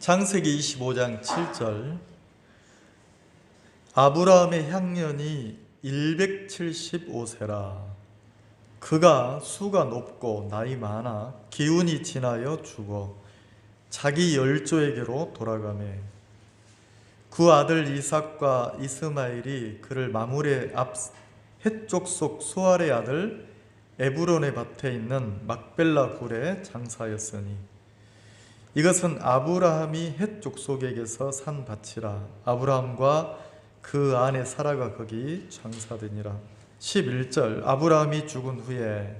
창세기 25장 7절 아브라함의 향년이 175세라. 그가 수가 높고 나이 많아 기운이 지나여 죽어 자기 열조에게로 돌아가매 그 아들 이삭과 이스마엘이 그를 마므레 앞 헷족 속 수알의 아들 에브론의 밭에 있는 막벨라 굴에 장사하였으니 이것은 아브라함이 헷 족속에게서 산 밭이라. 아브라함과 그 아내 사라가 거기 장사되니라. 11절 아브라함이 죽은 후에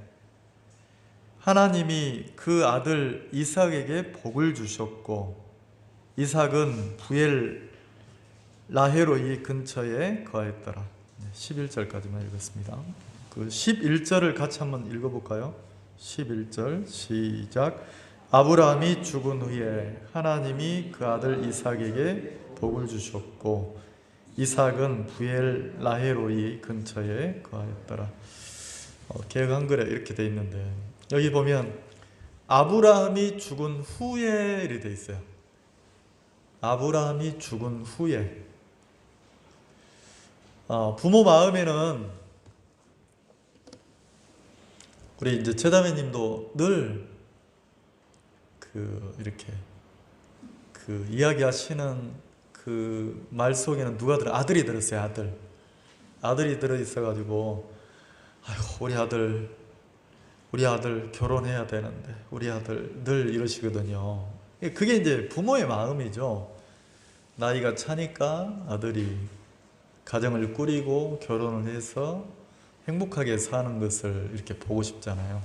하나님이 그 아들 이삭에게 복을 주셨고 이삭은 부엘 라헤로이 근처에 거했더라. 11절까지만 읽었습니다. 그 11절을 같이 한번 읽어볼까요? 11절 시작. 아브라함이 죽은 후에 하나님이 그 아들 이삭에게 복을 주셨고 이삭은 부엘 라헤로이 근처에 거하였더라. 개역 한글에 이렇게 돼 있는데 여기 보면 아브라함이 죽은 후에 이렇게 돼 있어요. 아브라함이 죽은 후에 부모 마음에는 우리 이제 최다매님도 늘 이렇게 이야기하시는 그 말 속에는 누가 들어? 아들이 들었어요. 아들이 들어 있어가지고 아이고 우리 아들 결혼해야 되는데 우리 아들 늘 이러시거든요. 그게 이제 부모의 마음이죠. 나이가 차니까 아들이 가정을 꾸리고 결혼을 해서 행복하게 사는 것을 이렇게 보고 싶잖아요.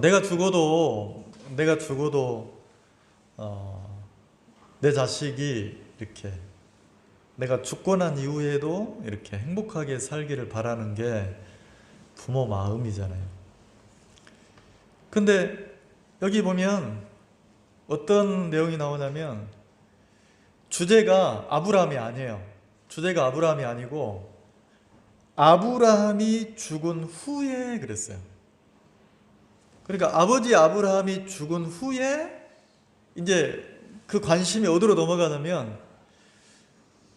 내가 죽어도 내 자식이 이렇게 내가 죽고 난 이후에도 이렇게 행복하게 살기를 바라는 게 부모 마음이잖아요. 근데 여기 보면 어떤 내용이 나오냐면 주제가 아브라함이 아니에요. 주제가 아브라함이 아니고 아브라함이 죽은 후에 그랬어요. 그러니까 아버지 아브라함이 죽은 후에 이제 그 관심이 어디로 넘어가냐면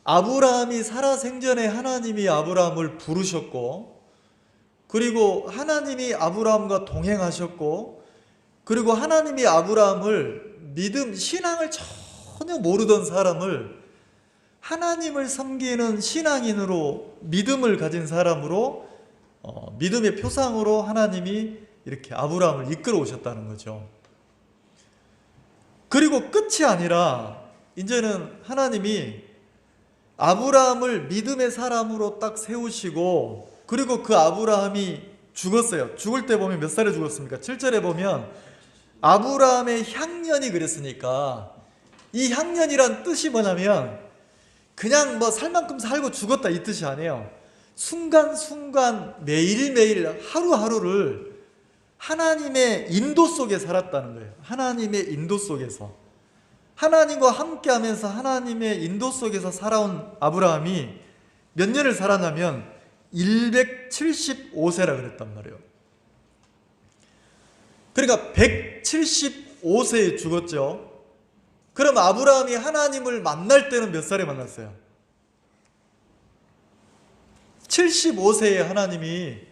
아브라함이 살아생전에 하나님이 아브라함을 부르셨고 그리고 하나님이 아브라함과 동행하셨고 그리고 하나님이 아브라함을 신앙을 전혀 모르던 사람을 하나님을 섬기는 신앙인으로 믿음을 가진 사람으로 믿음의 표상으로 하나님이 이렇게 아브라함을 이끌어 오셨다는 거죠. 그리고 끝이 아니라 이제는 하나님이 아브라함을 믿음의 사람으로 딱 세우시고 그리고 그 아브라함이 죽었어요. 죽을 때 보면 몇 살에 죽었습니까? 7절에 보면 아브라함의 향년이 그랬으니까 이 향년이란 뜻이 뭐냐면 그냥 살 만큼 살고 죽었다 이 뜻이 아니에요. 순간순간 매일매일 하루하루를 하나님의 인도 속에 살았다는 거예요. 하나님의 인도 속에서 하나님과 함께 하면서 하나님의 인도 속에서 살아온 아브라함이 몇 년을 살았냐면 175세라 그랬단 말이에요. 그러니까 175세에 죽었죠. 그럼 아브라함이 하나님을 만날 때는 몇 살에 만났어요? 75세에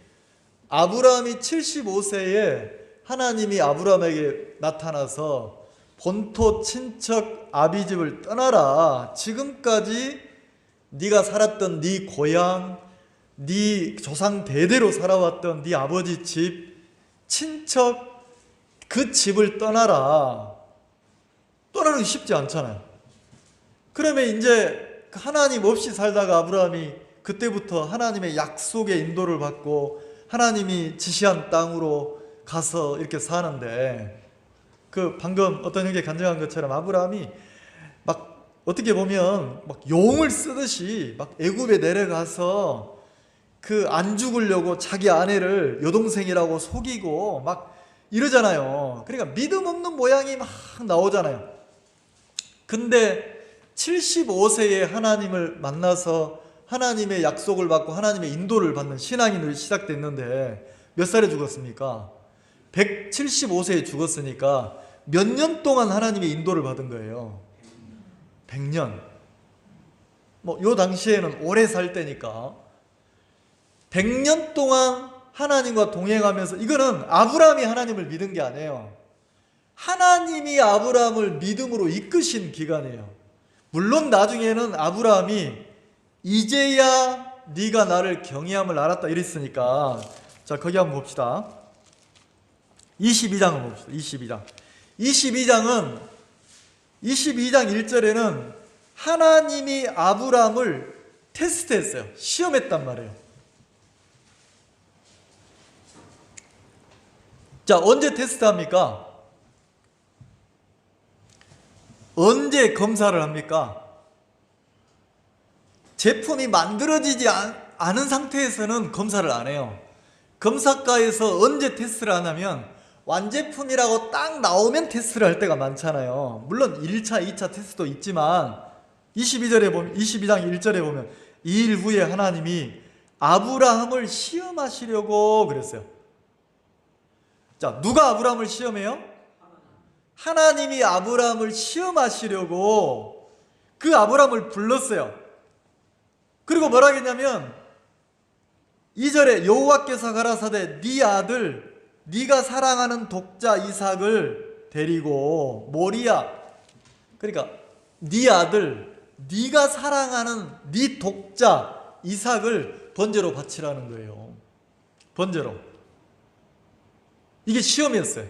아브라함이 75세에 하나님이 아브라함에게 나타나서 본토 친척 아비집을 떠나라. 지금까지 네가 살았던 네 고향, 네 조상 대대로 살아왔던 네 아버지 집, 친척 그 집을 떠나라. 떠나는 게 쉽지 않잖아요. 그러면 이제 하나님 없이 살다가 아브라함이 그때부터 하나님의 약속의 인도를 받고 하나님이 지시한 땅으로 가서 이렇게 사는데 방금 어떤 형제 간증한 것처럼 아브라함이 어떻게 보면 용을 쓰듯이 애굽에 내려가서 안 죽으려고 자기 아내를 여동생이라고 속이고 이러잖아요. 그러니까 믿음 없는 모양이 막 나오잖아요. 근데 75세에 하나님을 만나서 하나님의 약속을 받고 하나님의 인도를 받는 신앙인으로 시작됐는데 몇 살에 죽었습니까? 175세에 죽었으니까 몇 년 동안 하나님의 인도를 받은 거예요? 100년. 뭐 요 당시에는 오래 살 때니까 100년 동안 하나님과 동행하면서, 이거는 아브라함이 하나님을 믿은 게 아니에요. 하나님이 아브라함을 믿음으로 이끄신 기간이에요. 물론 나중에는 아브라함이 이제야 네가 나를 경외함을 알았다 이랬으니까, 자 거기 한번 봅시다. 22장을 봅시다. 22장은 22장 1절에는 하나님이 아브라함을 테스트했어요. 시험했단 말이에요. 자, 언제 테스트합니까? 언제 검사를 합니까? 제품이 만들어지지 않은 상태에서는 검사를 안 해요. 검사과에서 언제 테스트를 하냐면 완제품이라고 딱 나오면 테스트를 할 때가 많잖아요. 물론 1차, 2차 테스트도 있지만 22장 1절에 보면 이 일 후에 하나님이 아브라함을 시험하시려고 그랬어요. 자, 누가 아브라함을 시험해요? 하나님이 아브라함을 시험하시려고 그 아브라함을 불렀어요. 그리고 뭐라 했냐면 2절에 여호와께서 가라사대 네 아들 네가 사랑하는 독자 이삭을 데리고 모리아, 그러니까 네 아들 네가 사랑하는 네 독자 이삭을 번제로 바치라는 거예요. 번제로. 이게 시험이었어요.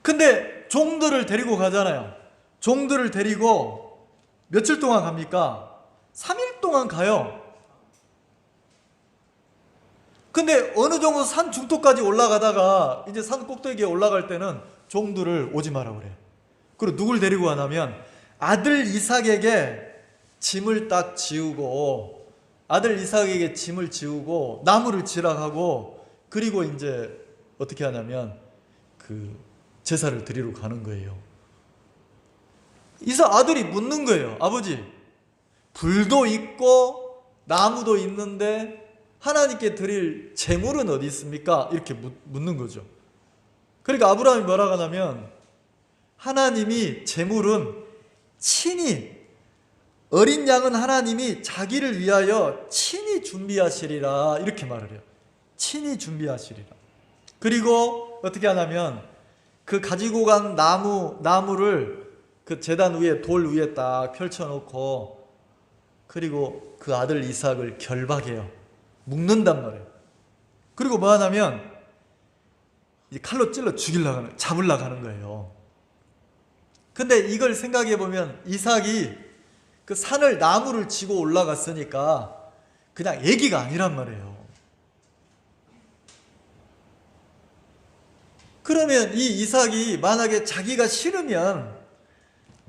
근데 종들을 데리고 가잖아요. 종들을 데리고 며칠 동안 갑니까? 3일 동안 가요. 근데 어느 정도 산 중턱까지 올라가다가 이제 산 꼭대기에 올라갈 때는 종들을 오지 마라 그래요. 그리고 누굴 데리고 가냐면 아들 이삭에게 짐을 딱 지우고, 아들 이삭에게 짐을 지우고 나무를 지락하고, 그리고 이제 어떻게 하냐면 그 제사를 드리러 가는 거예요. 이삭 아들이 묻는 거예요. 아버지, 불도 있고 나무도 있는데 하나님께 드릴 제물은 어디 있습니까? 이렇게 묻는 거죠. 그러니까 아브라함이 뭐라고 하냐면 하나님이 제물은 친히, 어린 양은 하나님이 자기를 위하여 친히 준비하시리라 이렇게 말을 해요. 친히 준비하시리라. 그리고 어떻게 하냐면 그 가지고 간 나무를 그 제단 위에, 돌 위에 딱 펼쳐놓고, 그리고 그 아들 이삭을 결박해요. 묶는단 말이에요. 그리고 뭐 하냐면 칼로 찔러 잡으려고 하는 거예요. 근데 이걸 생각해 보면 이삭이 그 산을, 나무를 지고 올라갔으니까 그냥 애기가 아니란 말이에요. 그러면 이 이삭이 만약에 자기가 싫으면,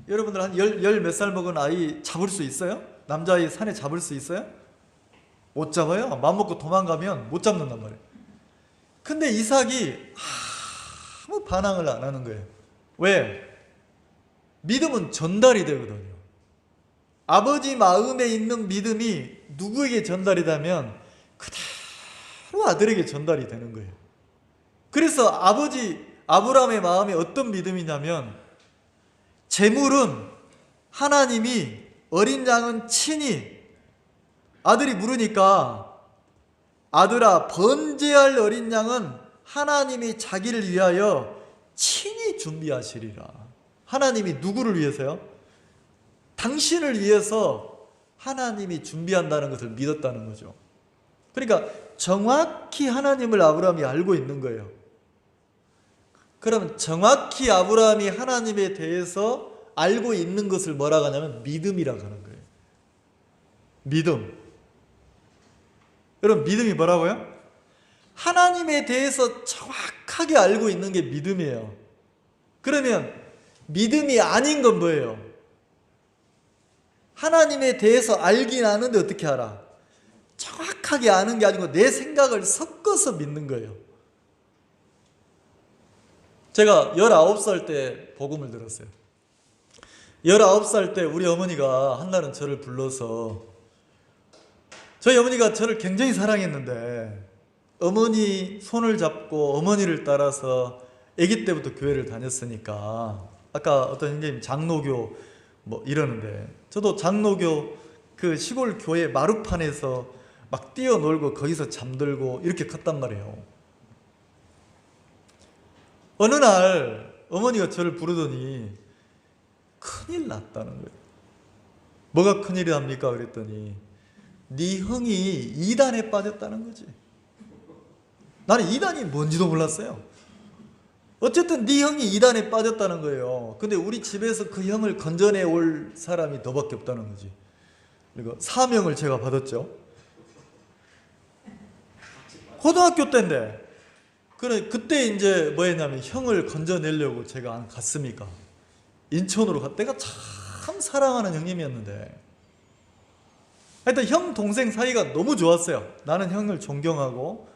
여러분들 한 열 몇 살 먹은 아이 잡을 수 있어요? 남자아이 산에 잡을 수 있어요? 못 잡아요. 맘먹고 도망가면 못 잡는단 말이에요. 근데 이삭이 아무 반항을 안 하는 거예요. 왜? 믿음은 전달이 되거든요. 아버지 마음에 있는 믿음이 누구에게 전달이 되면 그대로 아들에게 전달이 되는 거예요. 그래서 아브라함의 마음에 어떤 믿음이냐면, 제물은 하나님이, 어린 양은 친히, 아들이 물으니까 아들아 번제할 어린 양은 하나님이 자기를 위하여 친히 준비하시리라. 하나님이 누구를 위해서요? 당신을 위해서 하나님이 준비한다는 것을 믿었다는 거죠. 그러니까 정확히 하나님을 아브라함이 알고 있는 거예요. 그러면 정확히 아브라함이 하나님에 대해서 알고 있는 것을 뭐라고 하냐면 믿음이라고 하는 거예요. 믿음. 여러분, 믿음이 뭐라고요? 하나님에 대해서 정확하게 알고 있는 게 믿음이에요. 그러면 믿음이 아닌 건 뭐예요? 하나님에 대해서 알긴 아는데 어떻게 알아? 정확하게 아는 게 아니고 내 생각을 섞어서 믿는 거예요. 제가 19살 때 복음을 들었어요. 19살 때 우리 어머니가 한날은 저를 불러서, 저희 어머니가 저를 굉장히 사랑했는데 어머니 손을 잡고 어머니를 따라서 아기 때부터 교회를 다녔으니까. 아까 어떤 형님 장로교 뭐 이러는데, 저도 장로교 그 시골 교회 마루판에서 막 뛰어놀고 거기서 잠들고 이렇게 컸단 말이에요. 어느 날 어머니가 저를 부르더니 큰일 났다는 거예요. 뭐가 큰일이랍니까? 그랬더니 네 형이 이단에 빠졌다는 거지. 나는 이단이 뭔지도 몰랐어요. 어쨌든 네 형이 이단에 빠졌다는 거예요. 근데 우리 집에서 그 형을 건져내 올 사람이 너밖에 없다는 거지. 그리고 사명을 제가 받았죠. 고등학교 때인데. 그때 이제 뭐 했냐면 형을 건져내려고 제가 갔습니까? 인천으로 내가 참 사랑하는 형님이었는데, 하여튼 형 동생 사이가 너무 좋았어요. 나는 형을 존경하고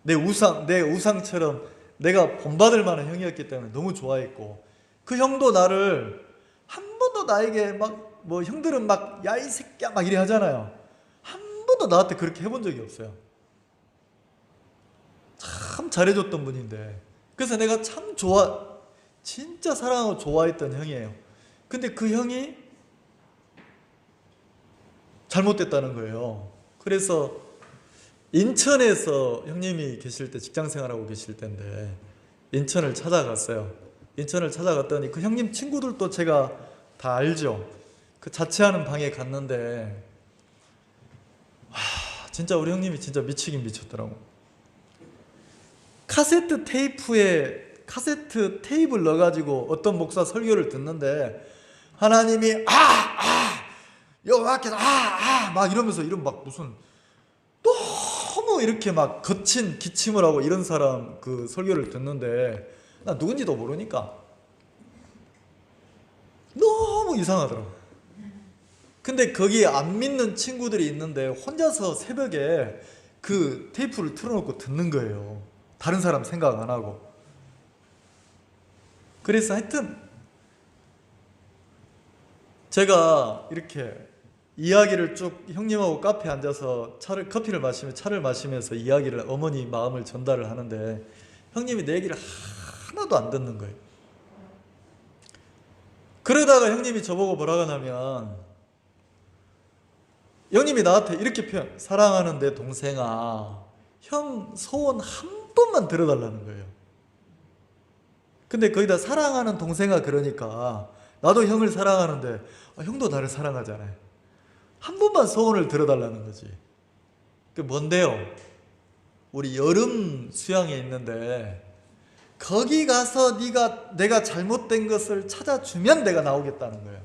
내 우상처럼 내가 본받을 만한 형이었기 때문에 너무 좋아했고, 그 형도 나를 한 번도 나에게 막 뭐 형들은 막 야 이 새끼야 막 이래 하잖아요. 한 번도 나한테 그렇게 해본 적이 없어요. 참 잘해줬던 분인데, 그래서 내가 참 진짜 사랑하고 좋아했던 형이에요. 근데 그 형이 잘못됐다는 거예요. 그래서 인천에서 형님이 계실 때, 직장생활하고 계실 때인데 인천을 찾아갔어요. 인천을 찾아갔더니 그 형님 친구들도 제가 다 알죠. 그 자취하는 방에 갔는데 진짜 우리 형님이 진짜 미치긴 미쳤더라고. 카세트 테이프를 넣어가지고 어떤 목사 설교를 듣는데, 하나님이 여호와께서 막 이러면서 이런 막 무슨 너무 이렇게 막 거친 기침을 하고 이런 사람 그 설교를 듣는데, 나 누군지도 모르니까 너무 이상하더라고. 근데 거기에 안 믿는 친구들이 있는데 혼자서 새벽에 그 테이프를 틀어놓고 듣는 거예요. 다른 사람 생각 안 하고. 그래서 하여튼 제가 이렇게 이야기를 쭉 형님하고 카페에 앉아서 커피를 마시며 차를 마시면서 이야기를, 어머니 마음을 전달을 하는데 형님이 내 얘기를 하나도 안 듣는 거예요. 그러다가 형님이 저보고 뭐라고 하냐면, 형님이 나한테 이렇게 표현, 사랑하는 내 동생아, 형 소원 한 번만 들어달라는 거예요. 근데 거기다 사랑하는 동생아 그러니까 나도 형을 사랑하는데 형도 나를 사랑하잖아요. 한 번만 소원을 들어달라는 거지. 그 뭔데요? 우리 여름 수양에 있는데 거기 가서 내가 잘못된 것을 찾아주면 내가 나오겠다는 거예요.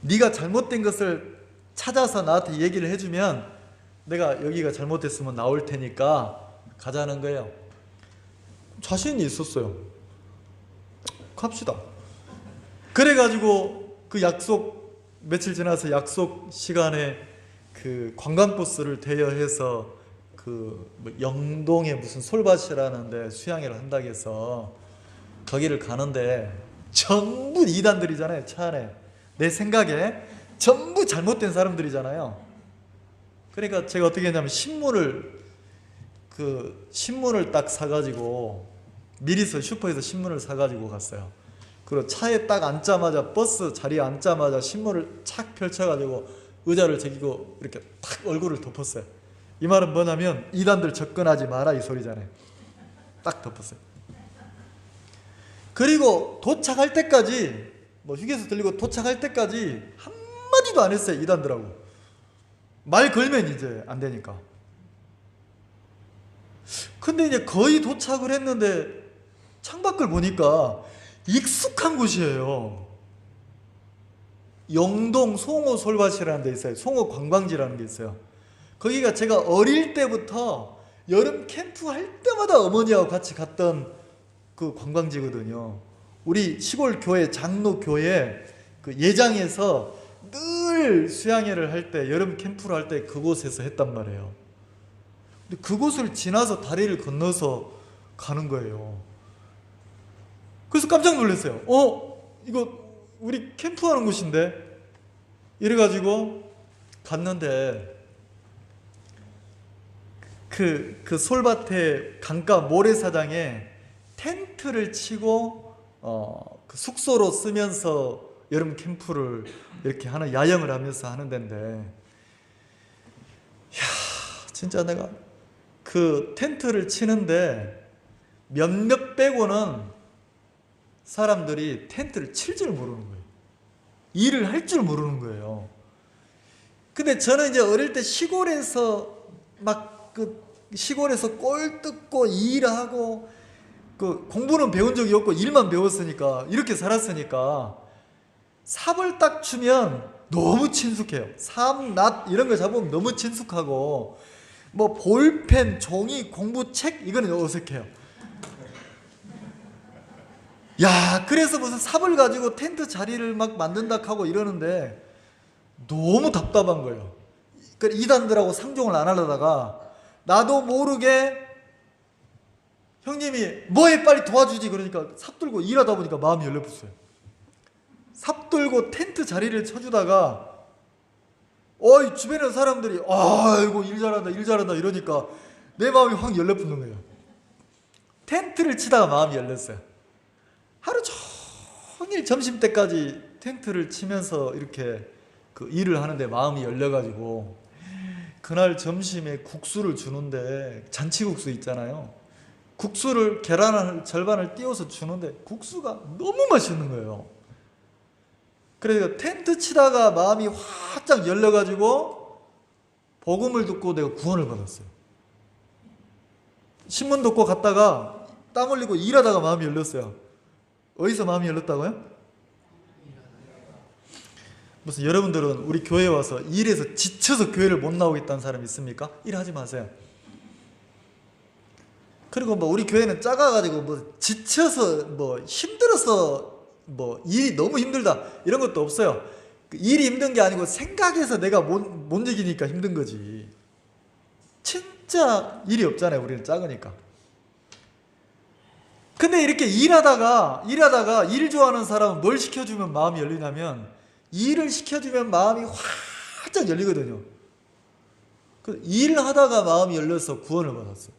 네가 잘못된 것을 찾아서 나한테 얘기를 해주면 내가 여기가 잘못됐으면 나올 테니까 가자는 거예요. 자신이 있었어요. 갑시다. 그래가지고 그 약속, 며칠 지나서 약속 시간에 그 관광버스를 대여해서 그 영동에 무슨 솔밭이라는 데 수양회를 한다고 해서 거기를 가는데 전부 이단들이잖아요. 차 안에. 내 생각에 전부 잘못된 사람들이잖아요. 그러니까 제가 어떻게 했냐면 신문을 딱 사가지고 미리서 슈퍼에서 신문을 사가지고 갔어요. 그리고 차에 딱 앉자마자, 버스 자리에 앉자마자 신문을 착 펼쳐가지고 의자를 제기고 이렇게 탁 얼굴을 덮었어요. 이 말은 뭐냐면 이단들 접근하지 마라 이 소리잖아요. 딱 덮었어요. 그리고 도착할 때까지, 휴게소 들리고 도착할 때까지 한마디도 안 했어요. 이단들하고 말 걸면 이제 안 되니까. 근데 이제 거의 도착을 했는데 창밖을 보니까 익숙한 곳이에요. 영동 송호 솔밭이라는 데 있어요. 송호 관광지라는 게 있어요. 거기가 제가 어릴 때부터 여름 캠프 할 때마다 어머니하고 같이 갔던 그 관광지거든요. 우리 시골 교회, 장로 교회 그 예장에서 늘 수양회를 할 때, 여름 캠프를 할 때 그곳에서 했단 말이에요. 근데 그곳을 지나서 다리를 건너서 가는 거예요. 그래서 깜짝 놀랐어요. 이거 우리 캠프하는 곳인데? 이래가지고 갔는데 그 솔밭에 강가 모래사장에 텐트를 치고 그 숙소로 쓰면서 여름 캠프를 이렇게 하는, 야영을 하면서 하는 데인데, 진짜 내가 그 텐트를 치는데 몇몇 빼고는 사람들이 텐트를 칠 줄 모르는 거예요. 일을 할 줄 모르는 거예요. 근데 저는 이제 어릴 때 시골에서 시골에서 꼴 뜯고 일하고 그 공부는 배운 적이 없고 일만 배웠으니까, 이렇게 살았으니까 삽을 딱 주면 너무 친숙해요. 삽, 낫 이런 거 잡으면 너무 친숙하고, 뭐 볼펜, 종이, 공부책 이거는 어색해요. 야, 그래서 무슨 삽을 가지고 텐트 자리를 막 만든다 하고 이러는데 너무 답답한 거예요. 그 이단들하고 상종을 안 하려다가 나도 모르게 형님이 뭐해 빨리 도와주지 그러니까 삽 들고 일하다 보니까 마음이 열려붙어요. 삽 들고 텐트 자리를 쳐주다가 주변에 사람들이 아이고 일 잘한다 이러니까 내 마음이 확 열려붙는 거예요. 텐트를 치다가 마음이 열렸어요. 하루 종일 점심때까지 텐트를 치면서 이렇게 그 일을 하는데 마음이 열려가지고, 그날 점심에 국수를 주는데, 잔치국수 있잖아요. 국수를 계란을 절반을 띄워서 주는데 국수가 너무 맛있는 거예요. 그래서 텐트 치다가 마음이 활짝 열려가지고 복음을 듣고 내가 구원을 받았어요. 신문 듣고 갔다가 땀 흘리고 일하다가 마음이 열렸어요. 어디서 마음이 열렸다고요? 무슨 여러분들은 우리 교회에 와서 일해서 지쳐서 교회를 못 나오겠다는 사람 있습니까? 일하지 마세요. 그리고 뭐 우리 교회는 작아가지고 뭐 지쳐서 뭐 힘들어서 뭐 일이 너무 힘들다 이런 것도 없어요. 일이 힘든 게 아니고 생각해서 내가 못 이기니까 힘든 거지. 진짜 일이 없잖아요. 우리는 작으니까. 근데 이렇게 일하다가 일 좋아하는 사람은 뭘 시켜주면 마음이 열리냐면, 일을 시켜주면 마음이 활짝 열리거든요. 그 일을 하다가 마음이 열려서 구원을 받았어요.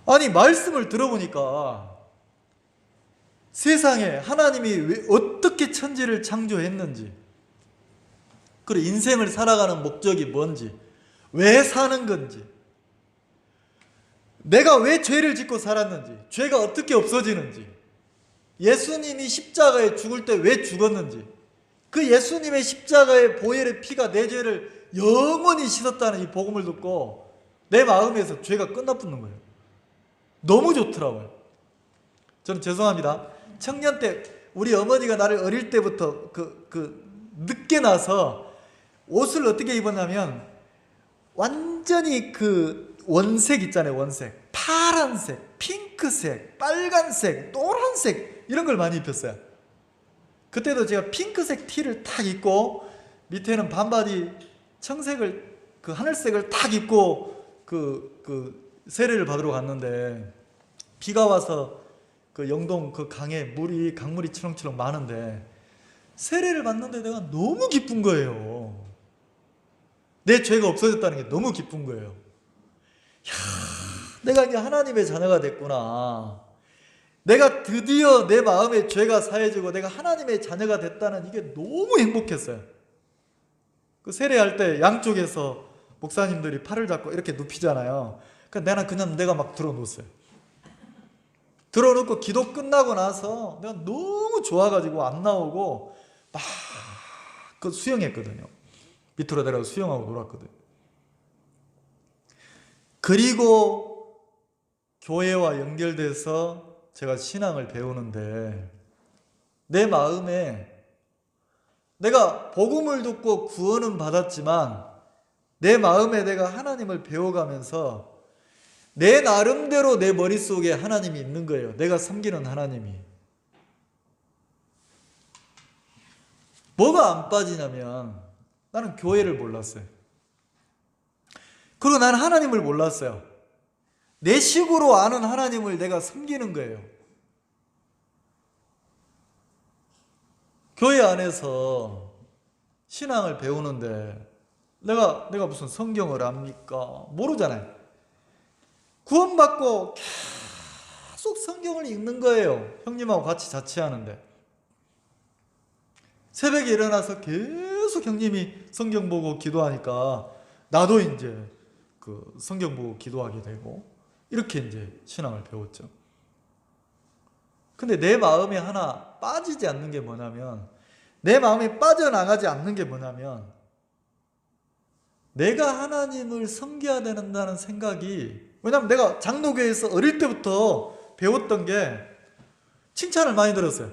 아니 말씀을 들어보니까 세상에 하나님이 어떻게 천지를 창조했는지, 그리고 인생을 살아가는 목적이 뭔지, 왜 사는 건지, 내가 왜 죄를 짓고 살았는지, 죄가 어떻게 없어지는지, 예수님이 십자가에 죽을 때 왜 죽었는지, 그 예수님의 십자가의 보혈의 피가 내 죄를 영원히 씻었다는 이 복음을 듣고 내 마음에서 죄가 끝나붙는 거예요. 너무 좋더라고요. 저는 죄송합니다. 청년 때 우리 어머니가 나를 어릴 때부터 늦게 나서 옷을 어떻게 입었냐면, 완전히 그 원색 있잖아요. 원색, 파란색, 핑크색, 빨간색, 노란색 이런 걸 많이 입혔어요. 그때도 제가 핑크색 티를 딱 입고 밑에는 반바지 청색을 그 하늘색을 딱 입고 세례를 받으러 갔는데, 비가 와서 그 영동 그 강물이 치렁치렁 많은데 세례를 받는데 내가 너무 기쁜 거예요. 내 죄가 없어졌다는 게 너무 기쁜 거예요. 야, 내가 이제 하나님의 자녀가 됐구나. 내가 드디어 내 마음의 죄가 사해지고 내가 하나님의 자녀가 됐다는 이게 너무 행복했어요. 그 세례할 때 양쪽에서 목사님들이 팔을 잡고 이렇게 눕히잖아요. 그러니까 그냥 내가 막 들어놓았어요. 들어놓고 기도 끝나고 나서 내가 너무 좋아가지고 안 나오고 막 그 수영했거든요. 밑으로 내려가서 수영하고 놀았거든요. 그리고 교회와 연결돼서 제가 신앙을 배우는데, 내 마음에 내가 복음을 듣고 구원은 받았지만 내 마음에 내가 하나님을 배워가면서 내 나름대로 내 머릿속에 하나님이 있는 거예요. 내가 섬기는 하나님이. 뭐가 안 빠지냐면, 나는 교회를 몰랐어요. 그리고 나는 하나님을 몰랐어요. 내 식으로 아는 하나님을 내가 섬기는 거예요. 교회 안에서 신앙을 배우는데 내가 무슨 성경을 압니까? 모르잖아요. 구원받고 계속 성경을 읽는 거예요. 형님하고 같이 자취하는데. 새벽에 일어나서 계속 형님이 성경 보고 기도하니까 나도 이제 그 성경 보고 기도하게 되고 이렇게 이제 신앙을 배웠죠. 근데 내 마음에 하나 빠지지 않는 게 뭐냐면, 내 마음에 빠져나가지 않는 게 뭐냐면, 내가 하나님을 섬겨야 된다는 생각이, 왜냐면 내가 장로교회에서 어릴 때부터 배웠던 게 칭찬을 많이 들었어요.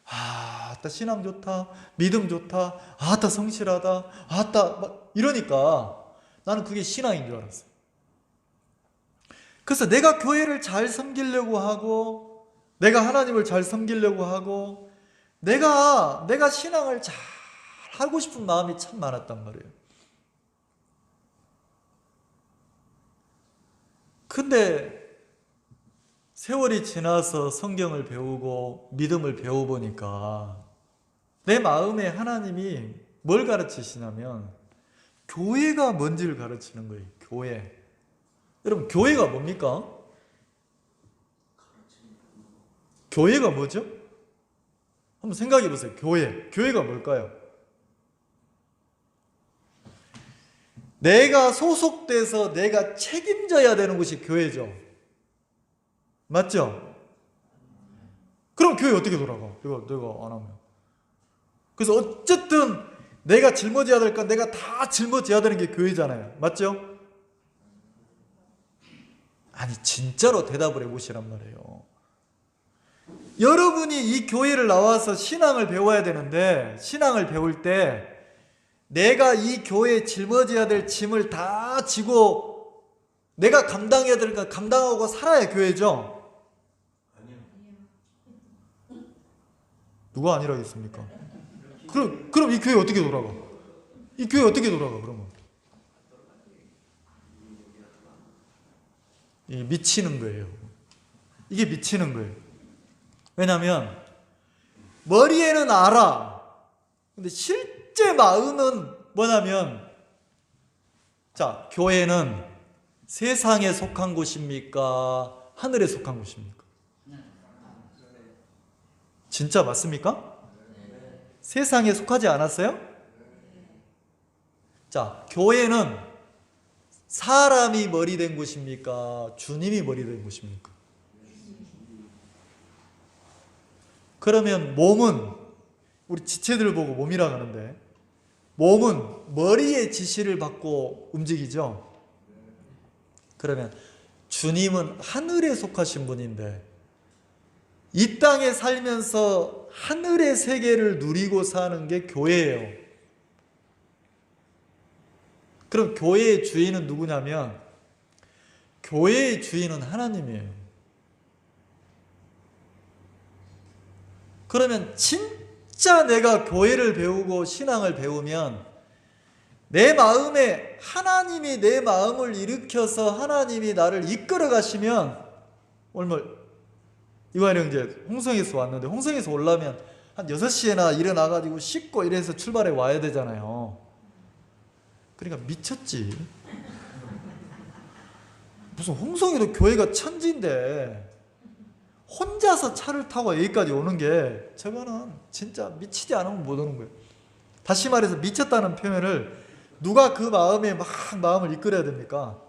아따 신앙 좋다, 믿음 좋다, 아따 성실하다, 아따 막 이러니까 나는 그게 신앙인 줄 알았어요. 그래서 내가 교회를 잘 섬기려고 하고, 내가 하나님을 잘 섬기려고 하고, 내가 신앙을 잘 하고 싶은 마음이 참 많았단 말이에요. 근데 세월이 지나서 성경을 배우고 믿음을 배워보니까 내 마음에 하나님이 뭘 가르치시냐면 교회가 뭔지를 가르치는 거예요. 교회. 여러분, 교회가 뭡니까? 교회가 뭐죠? 한번 생각해 보세요. 교회가 뭘까요? 내가 소속돼서 내가 책임져야 되는 곳이 교회죠. 맞죠? 그럼 교회 어떻게 돌아가? 내가 안 하면. 그래서 어쨌든 내가 짊어져야 될 건 내가 다 짊어져야 되는 게 교회잖아요. 맞죠? 아니, 진짜로 대답을 해보시란 말이에요. 여러분이 이 교회를 나와서 신앙을 배워야 되는데, 신앙을 배울 때 내가 이 교회에 짊어져야 될 짐을 다 지고 내가 감당해야 될 거 감당하고 살아야 교회죠? 아니요. 누가 아니라겠습니까? 그럼 이 교회 어떻게 돌아가? 이 교회 어떻게 돌아가 그러면? 이 미치는 거예요. 이게 미치는 거예요. 왜냐하면 머리에는 알아. 근데 실제 마음은 뭐냐면, 자, 교회는 세상에 속한 곳입니까? 하늘에 속한 곳입니까? 진짜 맞습니까? 세상에 속하지 않았어요? 자, 교회는 사람이 머리 된 곳입니까? 주님이 머리 된 곳입니까? 그러면 몸은, 우리 지체들 보고 몸이라고 하는데, 몸은 머리의 지시를 받고 움직이죠? 그러면 주님은 하늘에 속하신 분인데 이 땅에 살면서 하늘의 세계를 누리고 사는 게 교회예요. 그럼 교회의 주인은 누구냐면, 교회의 주인은 하나님이에요. 그러면 진짜 내가 교회를 배우고 신앙을 배우면 내 마음에 하나님이 내 마음을 일으켜서 하나님이 나를 이끌어 가시면, 오늘 이관희 형제 홍성에서 왔는데, 홍성에서 오려면 한 6시에나 일어나가지고 씻고 이래서 출발해 와야 되잖아요. 그러니까 미쳤지. 무슨 홍성에도 교회가 천지인데 혼자서 차를 타고 여기까지 오는 게, 저거는 진짜 미치지 않으면 못 오는 거예요. 다시 말해서 미쳤다는 표현을 누가 그 마음에 막 마음을 이끌어야 됩니까?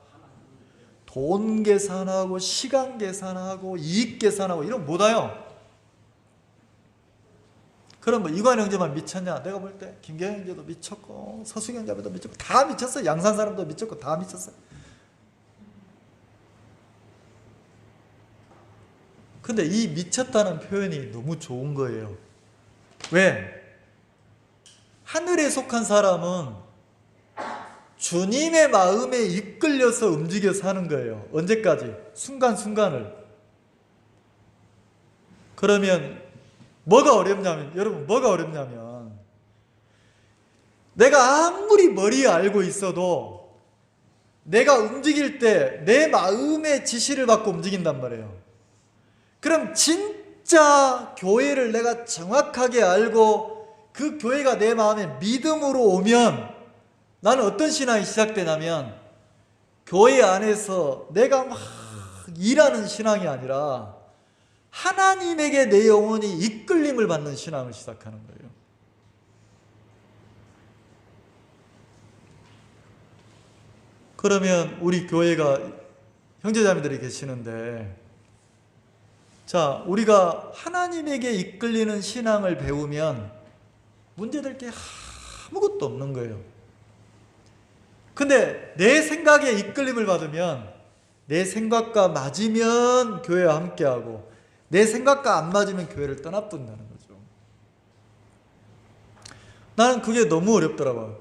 돈 계산하고 시간 계산하고 이익 계산하고 이런 못 와요. 그럼 뭐 이관 형제만 미쳤냐? 내가 볼 때 김경 형제도 미쳤고 서수경 형제도 미쳤고 다 미쳤어요. 양산 사람도 미쳤고 다 미쳤어요. 근데 이 미쳤다는 표현이 너무 좋은 거예요. 왜? 하늘에 속한 사람은 주님의 마음에 이끌려서 움직여 사는 거예요. 언제까지? 순간순간을. 그러면 뭐가 어렵냐면, 여러분 뭐가 어렵냐면, 내가 아무리 머리에 알고 있어도 내가 움직일 때 내 마음의 지시를 받고 움직인단 말이에요. 그럼 진짜 교회를 내가 정확하게 알고 그 교회가 내 마음에 믿음으로 오면 나는 어떤 신앙이 시작되냐면 교회 안에서 내가 막 일하는 신앙이 아니라 하나님에게 내 영혼이 이끌림을 받는 신앙을 시작하는 거예요. 그러면 우리 교회가 형제자매들이 계시는데, 자, 우리가 하나님에게 이끌리는 신앙을 배우면 문제될 게 아무것도 없는 거예요. 근데 내 생각에 이끌림을 받으면 내 생각과 맞으면 교회와 함께하고 내 생각과 안 맞으면 교회를 떠나본다는 거죠. 나는 그게 너무 어렵더라고요.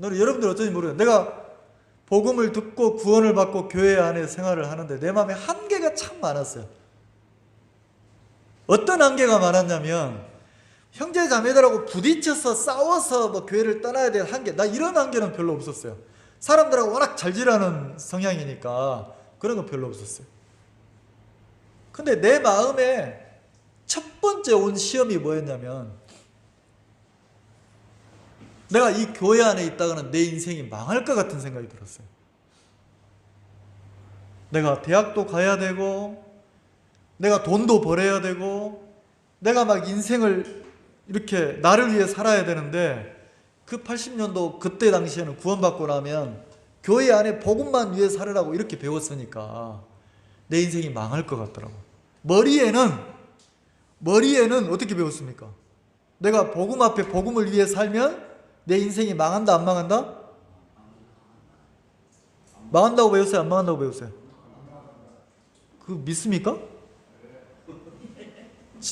여러분들 어쩐지 모르겠어요. 내가 복음을 듣고 구원을 받고 교회 안에 생활을 하는데 내 마음에 한계가 참 많았어요. 어떤 한계가 많았냐면 형제 자매들하고 부딪혀서 싸워서 뭐 교회를 떠나야 될 한계, 나 이런 한계는 별로 없었어요. 사람들하고 워낙 잘 지내는 성향이니까 그런 건 별로 없었어요. 근데 내 마음에 첫 번째 온 시험이 뭐였냐면 내가 이 교회 안에 있다가는 내 인생이 망할 것 같은 생각이 들었어요. 내가 대학도 가야 되고 내가 돈도 벌어야 되고 내가 막 인생을 이렇게 나를 위해 살아야 되는데 그 80년도 그때 당시에는 구원받고 나면 교회 안에 복음만 위해 살으라고 이렇게 배웠으니까 내 인생이 망할 것 같더라고. 머리에는 어떻게 배웠습니까? 내가 복음 앞에 복음을 위해 살면 내 인생이 망한다 안 망한다? 망한다고 배웠어요? 안 망한다고 배웠어요? 그거 믿습니까?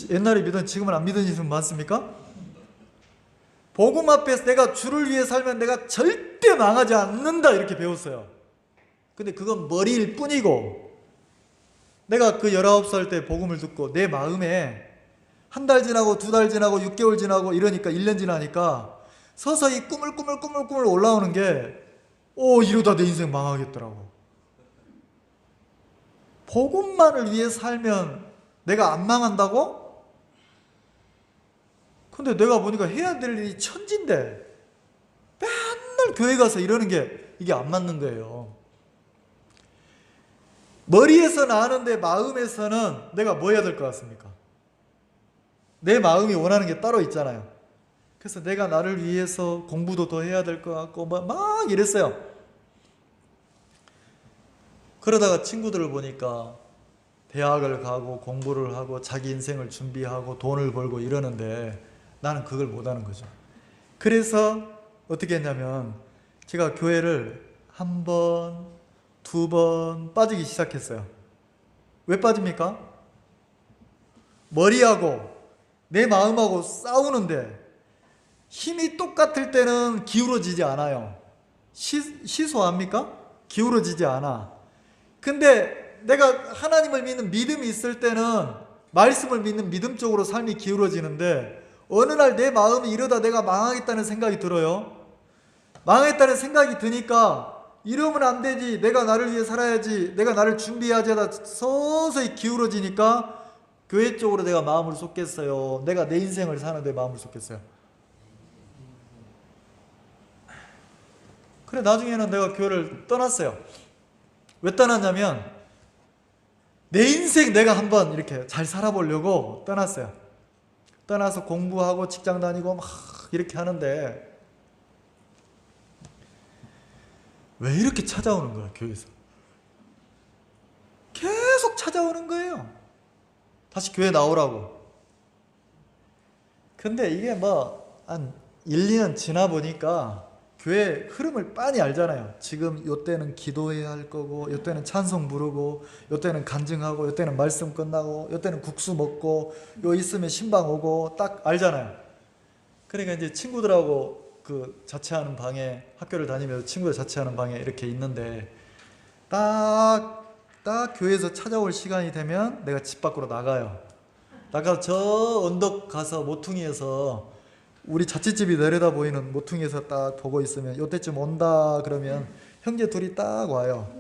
옛날에 믿은 지금은 안 믿은 이승 많습니까? 복음 앞에서 내가 주를 위해 살면 내가 절대 망하지 않는다 이렇게 배웠어요. 근데 그건 머리일 뿐이고 내가 그 19살 때 복음을 듣고 내 마음에 한 달 지나고 2달 지나고 6개월 지나고 이러니까 1년 지나니까 서서히 꾸물꾸물 올라오는 게 이러다 내 인생 망하겠더라고. 복음만을 위해 살면 내가 안 망한다고? 근데 내가 보니까 해야 될 일이 천진데 맨날 교회 가서 이러는 게 이게 안 맞는 거예요. 머리에서는 아는데 마음에서는 내가 뭐 해야 될 것 같습니까? 내 마음이 원하는 게 따로 있잖아요. 그래서 내가 나를 위해서 공부도 더 해야 될 것 같고 막 이랬어요. 그러다가 친구들을 보니까 대학을 가고 공부를 하고 자기 인생을 준비하고 돈을 벌고 이러는데 나는 그걸 못하는 거죠. 그래서 어떻게 했냐면 제가 교회를 1번, 2번 빠지기 시작했어요. 왜 빠집니까? 머리하고 내 마음하고 싸우는데 힘이 똑같을 때는 기울어지지 않아요. 시소합니까? 기울어지지 않아. 근데 내가 하나님을 믿는 믿음이 있을 때는 말씀을 믿는 믿음 쪽으로 삶이 기울어지는데 어느 날 내 마음이 이러다 내가 망하겠다는 생각이 들어요. 망하겠다는 생각이 드니까 이러면 안 되지, 내가 나를 위해 살아야지, 내가 나를 준비해야지 하다 서서히 기울어지니까 교회 쪽으로 내가 마음을 쏟겠어요. 내가 내 인생을 사는데 마음을 쏟겠어요. 그래 나중에는 내가 교회를 떠났어요. 왜 떠났냐면 내 인생 내가 한번 이렇게 잘 살아보려고 떠났어요. 떠나서 공부하고 직장 다니고 막 이렇게 하는데 왜 이렇게 찾아오는 거야, 교회에서? 계속 찾아오는 거예요. 다시 교회 나오라고. 근데 이게 한 1, 2년 지나 보니까 교회 흐름을 빤히 알잖아요. 지금 요때는 기도해야 할 거고, 요때는 찬송 부르고, 요때는 간증하고, 요때는 말씀 끝나고, 요때는 국수 먹고, 요 있으면 신방 오고 딱 알잖아요. 그러니까 이제 친구들하고 그 자취하는 방에, 학교를 다니면서 친구들 자취하는 방에 이렇게 있는데 딱 교회에서 찾아올 시간이 되면 내가 집 밖으로 나가요. 나가서 저 언덕 가서 모퉁이에서 우리 자취집이 내려다 보이는 모퉁이에서 딱 보고 있으면 요때쯤 온다 그러면 형제 둘이 딱 와요.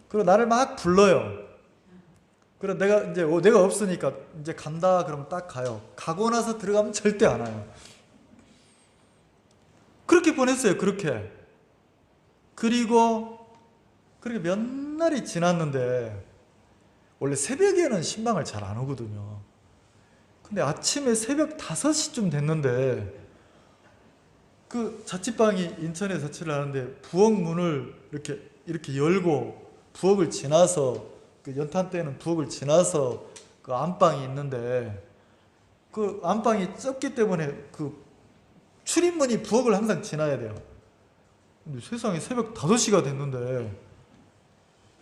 그리고 나를 막 불러요. 그래 내가 없으니까 이제 간다 그러면 딱 가요. 가고 나서 들어가면 절대 안 와요. 그렇게 보냈어요. 그렇게. 그리고 그렇게 몇 날이 지났는데 원래 새벽에는 신방을 잘 안 오거든요. 근데 아침에 새벽 5시쯤 됐는데 그 자취방이 인천에 자취를 하는데 부엌 문을 이렇게 열고 부엌을 지나서 그 연탄 때는 부엌을 지나서 그 안방이 있는데 그 안방이 좁기 때문에 그 출입문이 부엌을 항상 지나야 돼요. 근데 세상에 새벽 5시가 됐는데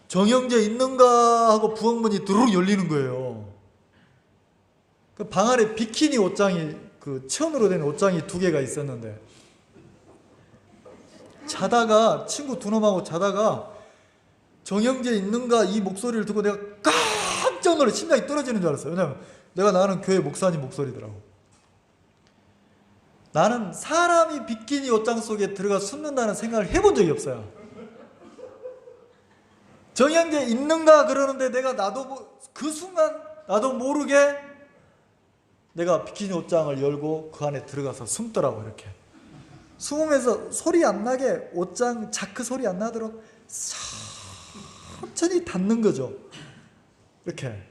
정영재 있는가 하고 부엌문이 드르륵 열리는 거예요. 그 방 안에 비키니 옷장이 그 천으로 된 옷장이 2개가 있었는데 자다가 친구 2놈하고 자다가 정영재 있는가 이 목소리를 듣고 내가 깜짝 놀라 심장이 떨어지는 줄 알았어요. 왜냐면 내가 나는 교회 목사님 목소리더라고. 나는 사람이 비키니 옷장 속에 들어가 숨는다는 생각을 해본 적이 없어요. 정영재 있는가 그러는데 나도 그 순간 나도 모르게 내가 비키니 옷장을 열고 그 안에 들어가서 숨더라고. 이렇게 숨으면서 소리 안 나게 옷장 자크 소리 안 나도록 천천히 닫는 거죠. 이렇게.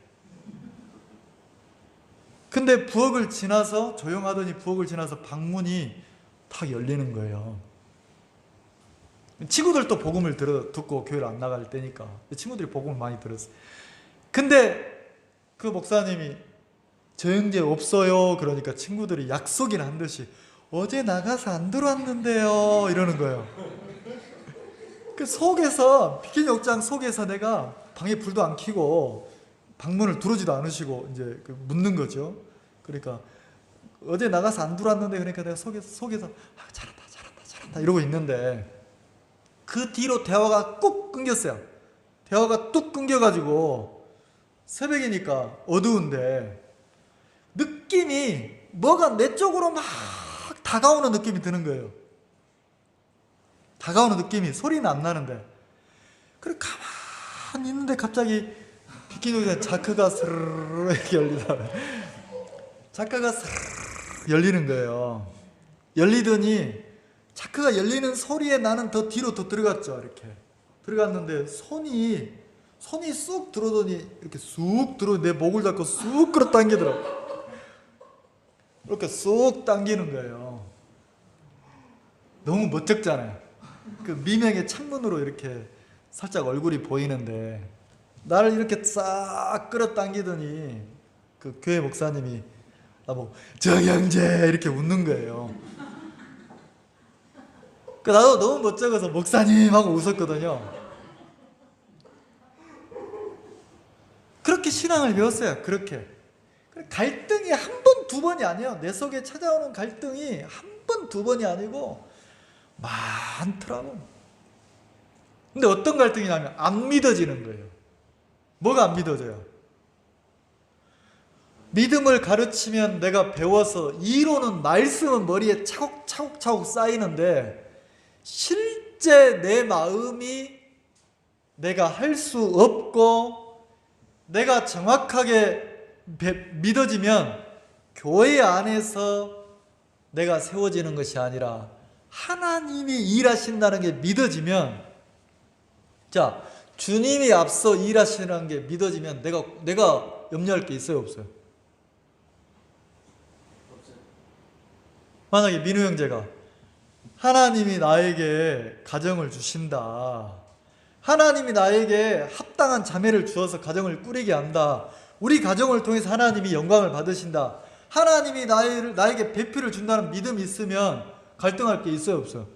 근데 부엌을 지나서 조용하더니 부엌을 지나서 방문이 탁 열리는 거예요. 친구들도 복음을 듣고 교회를 안 나갈 때니까 친구들이 복음을 많이 들었어요. 근데 그 목사님이 정영재 없어요 그러니까 친구들이 약속이나 한 듯이 어제 나가서 안 들어왔는데요 이러는 거예요. 그 속에서 비키니 옷장 속에서 내가 방에 불도 안 켜고 방문을 두르지도 않으시고 이제 묻는 거죠. 그러니까 어제 나가서 안 들어왔는데 그러니까 내가 속에서 잘한다 이러고 있는데 그 뒤로 대화가 꾹 끊겼어요. 대화가 뚝 끊겨가지고 새벽이니까 어두운데 느낌이 뭐가 내 쪽으로 막 다가오는 느낌이 드는 거예요. 다가오는 느낌이 소리는 안 나는데 그래 가만히 있는데 갑자기 비키니 자크가 스르르 이렇게 열리다 자크가 스르르 열리는 거예요. 열리더니 자크가 열리는 소리에 나는 더 뒤로 더 들어갔죠. 이렇게 들어갔는데 손이 쑥 들어오더니 이렇게 쑥 들어 내 목을 잡고 쑥 끌어당기더라고. 이렇게 쑥 당기는 거예요. 너무 멋쩍잖아요. 그 미명의 창문으로 이렇게 살짝 얼굴이 보이는데 나를 이렇게 싹 끌어당기더니 그 교회 목사님이 나보고 정영재 이렇게 웃는 거예요. 나도 너무 멋쩍어서 목사님 하고 웃었거든요. 그렇게 신앙을 배웠어요. 그렇게 갈등이 한 번, 2번이 아니에요. 내 속에 찾아오는 갈등이 한 번, 2번이 아니고 많더라고. 근데 어떤 갈등이냐면 안 믿어지는 거예요. 뭐가 안 믿어져요? 믿음을 가르치면 내가 배워서 이론은 말씀은 머리에 차곡차곡 쌓이는데 실제 내 마음이 내가 할 수 없고 내가 정확하게 믿어지면 교회 안에서 내가 세워지는 것이 아니라 하나님이 일하신다는 게 믿어지면 자 주님이 앞서 일하시는 게 믿어지면 내가 염려할 게 있어요 없어요? 만약에 민우 형제가 하나님이 나에게 가정을 주신다. 하나님이 나에게 합당한 자매를 주어서 가정을 꾸리게 한다. 우리 가정을 통해서 하나님이 영광을 받으신다. 하나님이 나에게 배필을 준다는 믿음이 있으면 갈등할 게 있어요 없어요?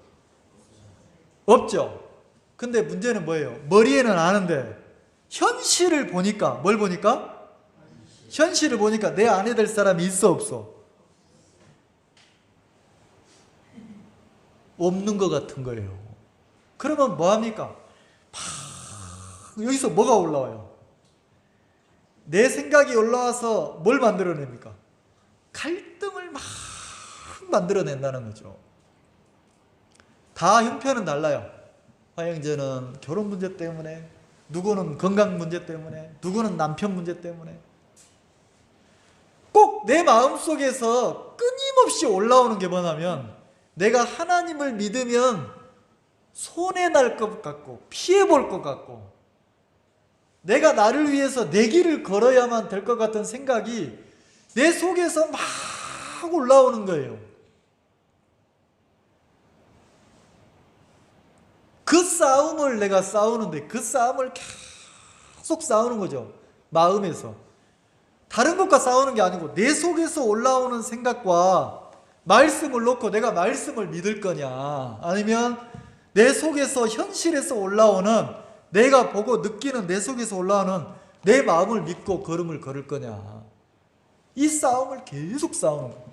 없죠. 근데 문제는 뭐예요? 머리에는 아는데 현실을 보니까 뭘 보니까? 현실을 보니까 내 아내 될 사람이 있어 없어? 없는 것 같은 거예요. 그러면 뭐합니까? 여기서 뭐가 올라와요? 내 생각이 올라와서 뭘 만들어냅니까? 갈등을 막 만들어낸다는 거죠. 다 형편은 달라요. 화영재는 결혼 문제 때문에, 누구는 건강 문제 때문에, 누구는 남편 문제 때문에. 꼭 내 마음속에서 끊임없이 올라오는 게 뭐냐면 내가 하나님을 믿으면 손해날 것 같고 피해볼 것 같고 내가 나를 위해서 내 길을 걸어야만 될 것 같은 생각이 내 속에서 막 올라오는 거예요. 그 싸움을 내가 싸우는데 그 싸움을 계속 싸우는 거죠. 마음에서. 다른 것과 싸우는 게 아니고 내 속에서 올라오는 생각과 말씀을 놓고 내가 말씀을 믿을 거냐, 아니면 내 속에서 현실에서 올라오는 내가 보고 느끼는 내 속에서 올라오는 내 마음을 믿고 걸음을 걸을 거냐, 이 싸움을 계속 싸우는 거예요.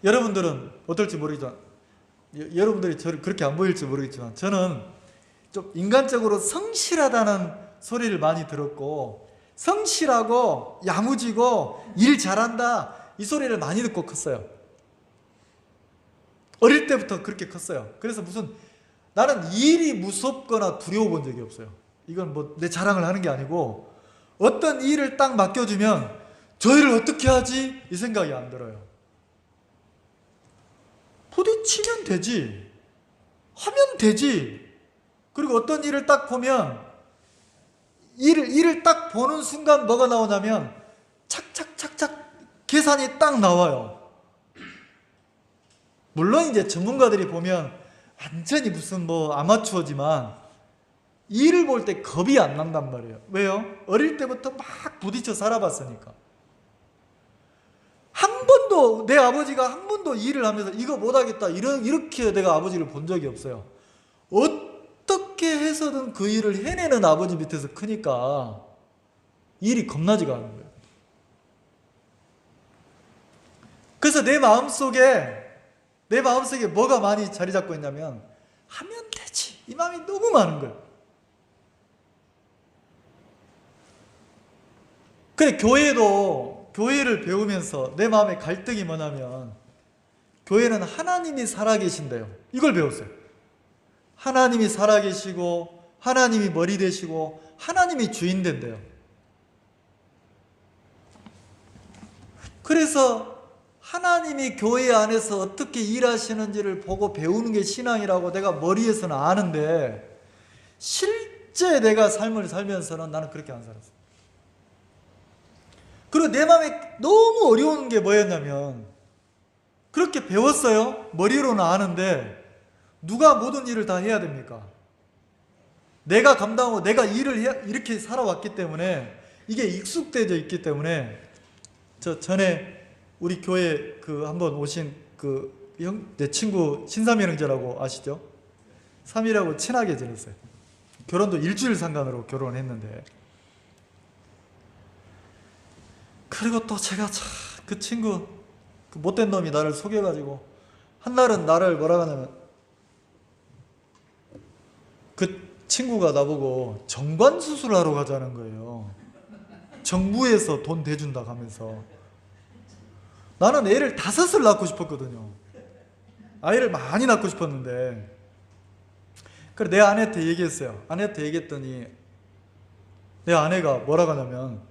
여러분들은 어떨지 모르지만, 여러분들이 저를 그렇게 안 보일지 모르겠지만 저는 좀 인간적으로 성실하다는 소리를 많이 들었고, 성실하고 야무지고 일 잘한다 이 소리를 많이 듣고 컸어요. 어릴 때부터 그렇게 컸어요. 그래서 무슨 나는 일이 무섭거나 두려워 본 적이 없어요. 이건 뭐 내 자랑을 하는 게 아니고 어떤 일을 딱 맡겨주면 저 일을 어떻게 하지? 이 생각이 안 들어요. 부딪히면 되지, 하면 되지. 그리고 어떤 일을 딱 보면 일을 딱 보는 순간 뭐가 나오냐면 착착착착 계산이 딱 나와요. 물론 이제 전문가들이 보면 완전히 무슨 뭐 아마추어지만 일을 볼 때 겁이 안 난단 말이에요. 왜요? 어릴 때부터 막 부딪혀 살아봤으니까. 한 번도 내 아버지가 한 번도 일을 하면서 이거 못하겠다 이렇게 내가 아버지를 본 적이 없어요. 어떻게 해서든 그 일을 해내는 아버지 밑에서 크니까 일이 겁나지가 않은 거예요. 그래서 내 마음속에 뭐가 많이 자리 잡고 있냐면 하면 되지, 이 마음이 너무 많은 거예요. 그래, 교회를 배우면서 내 마음의 갈등이 뭐냐면 교회는 하나님이 살아계신대요. 이걸 배웠어요. 하나님이 살아계시고 하나님이 머리 되시고 하나님이 주인 된대요. 그래서 하나님이 교회 안에서 어떻게 일하시는지를 보고 배우는 게 신앙이라고 내가 머리에서는 아는데 실제 내가 삶을 살면서는 나는 그렇게 안 살았어요. 그리고 내 마음에 너무 어려운 게 뭐였냐면 그렇게 배웠어요. 머리로는 아는데 누가 모든 일을 다 해야 됩니까? 내가 감당하고 내가 일을 이렇게 살아왔기 때문에 이게 익숙되어 있기 때문에 저 전에 우리 교회 한번 오신 내 친구 신삼일 형제라고 아시죠? 삼일하고 친하게 지냈어요. 결혼도 일주일 상간으로 결혼했는데, 그리고 또 제가 그 친구 그 못된 놈이 나를 속여가지고 한날은 나를 뭐라고 하냐면 그 친구가 나보고 정관수술하러 가자는 거예요. 정부에서 돈 대준다 하면서. 나는 애를 5을 낳고 싶었거든요. 아이를 많이 낳고 싶었는데, 그래 내 아내한테 얘기했어요. 아내한테 얘기했더니 내 아내가 뭐라고 하냐면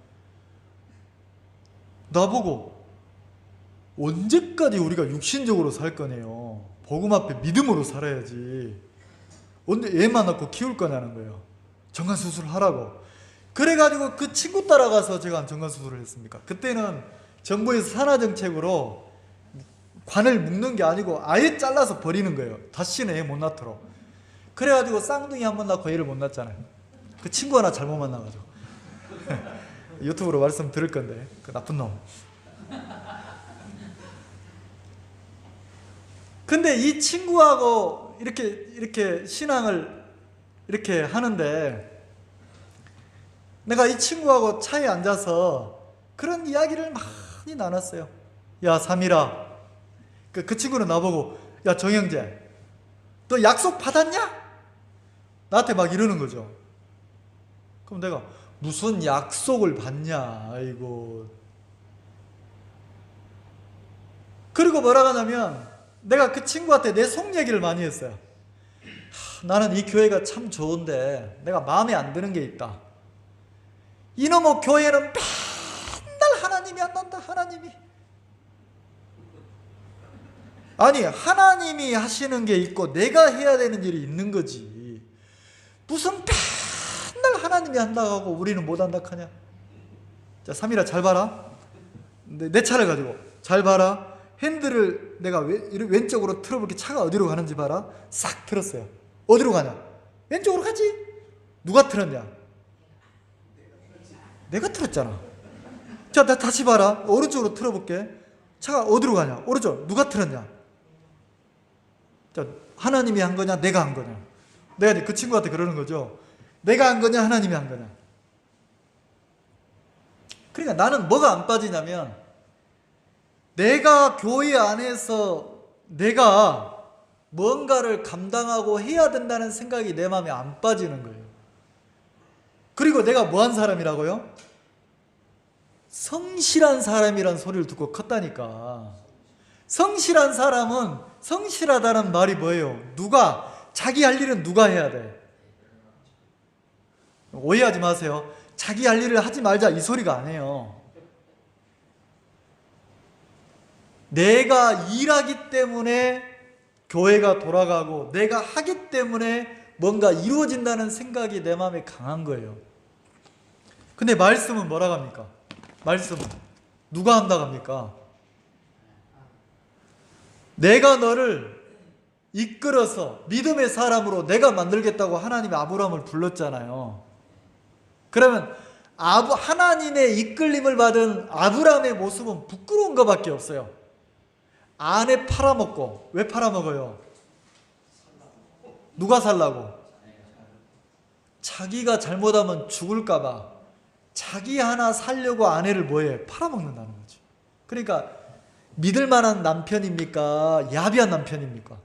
나보고 언제까지 우리가 육신적으로 살 거네요. 복음 앞에 믿음으로 살아야지. 언제 애만 낳고 키울 거냐는 거예요. 정관수술을 하라고. 그래가지고 그 친구 따라가서 제가 정관수술을 했습니까? 그때는 정부에서 산하정책으로 관을 묶는 게 아니고 아예 잘라서 버리는 거예요. 다시는 애 못 낳도록. 그래가지고 쌍둥이 한 번 낳고 애를 못 낳았잖아요. 그 친구 하나 잘못 만나가지고. 유튜브로 말씀 들을 건데, 그 나쁜 놈. 근데 이 친구하고 이렇게 신앙을 이렇게 하는데 내가 이 친구하고 차에 앉아서 그런 이야기를 많이 나눴어요. 야 삼일아, 그 친구는 나보고 야 정형제 너 약속 받았냐? 나한테 막 이러는 거죠. 그럼 내가 무슨 약속을 받냐, 아이고. 그리고 뭐라고 하냐면 내가 그 친구한테 내 속 얘기를 많이 했어요. 나는 이 교회가 참 좋은데 내가 마음에 안 드는 게 있다. 이놈의 교회는 맨날 하나님이 안 난다. 하나님이 아니, 하나님이 하시는 게 있고 내가 해야 되는 일이 있는 거지. 무슨 맨날 하나님이 한다고 하고 우리는 못 한다 하냐. 자, 삼일아 잘 봐라. 내 차를 가지고 잘 봐라. 핸들을 내가 왼쪽으로 틀어볼게. 차가 어디로 가는지 봐라. 싹 틀었어요. 어디로 가냐? 왼쪽으로 가지. 누가 틀었냐? 내가 틀었잖아. 자, 나 다시 봐라. 오른쪽으로 틀어볼게. 차가 어디로 가냐? 오른쪽. 누가 틀었냐? 자, 하나님이 한 거냐? 내가 한 거냐? 내가 그 친구한테 그러는 거죠. 내가 한 거냐? 하나님이 한 거냐? 그러니까 나는 뭐가 안 빠지냐면, 내가 교회 안에서 내가 뭔가를 감당하고 해야 된다는 생각이 내 마음에 안 빠지는 거예요. 그리고 내가 뭐 한 사람이라고요? 성실한 사람이란 소리를 듣고 컸다니까. 성실한 사람은, 성실하다는 말이 뭐예요? 누가, 자기 할 일은 누가 해야 돼? 오해하지 마세요. 자기 할 일을 하지 말자 이 소리가 아니에요. 내가 일하기 때문에 교회가 돌아가고 내가 하기 때문에 뭔가 이루어진다는 생각이 내 마음에 강한 거예요. 근데 말씀은 뭐라고 합니까? 말씀은 누가 한다고 합니까? 내가 너를 이끌어서 믿음의 사람으로 내가 만들겠다고 하나님이 아브라함을 불렀잖아요. 그러면 하나님의 이끌림을 받은 아브라함의 모습은 부끄러운 것밖에 없어요. 아내 팔아먹고. 왜 팔아먹어요? 누가 살라고? 자기가 잘못하면 죽을까 봐 자기 하나 살려고 아내를 뭐해? 팔아먹는다는 거죠. 그러니까 믿을 만한 남편입니까? 야비한 남편입니까?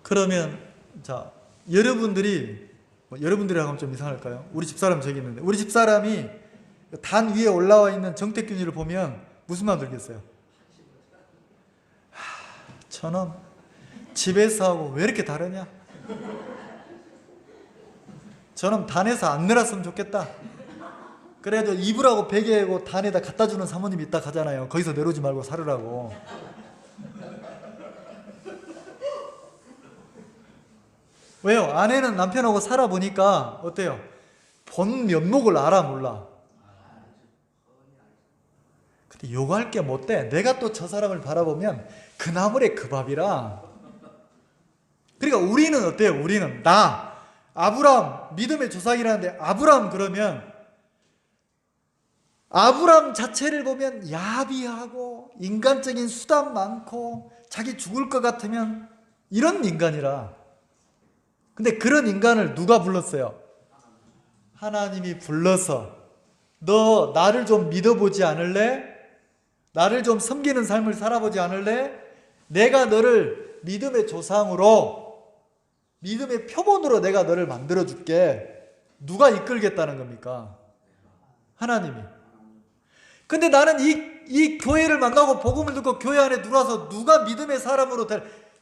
그러면 자, 여러분들이라고 하면 좀 이상할까요? 우리 집사람 저기 있는데, 우리 집사람이 단 위에 올라와 있는 정택균이를 보면 무슨 마음 들겠어요? 저놈 집에서 하고 왜 이렇게 다르냐? 저놈 단에서 안 늘었으면 좋겠다. 그래도 이불하고 베개하고 단에다 갖다 주는 사모님이 있다 하잖아요. 거기서 내려오지 말고 살으라고. 왜요? 아내는 남편하고 살아보니까 어때요? 본 면목을 알아 몰라? 근데 요구할 게 못 돼. 내가 또 저 사람을 바라보면 그 나물에 그 밥이라. 그러니까 우리는 어때요? 우리는 아브라함 믿음의 조상이라는데, 아브라함 그러면 아브라함 자체를 보면 야비하고 인간적인 수단 많고 자기 죽을 것 같으면 이런 인간이라. 근데 그런 인간을 누가 불렀어요? 하나님이 불러서 너 나를 좀 믿어보지 않을래? 나를 좀 섬기는 삶을 살아보지 않을래? 내가 너를 믿음의 조상으로, 믿음의 표본으로 내가 너를 만들어줄게. 누가 이끌겠다는 겁니까? 하나님이. 근데 나는 이 교회를 만나고 복음을 듣고 교회 안에 들어와서 누가 믿음의 사람으로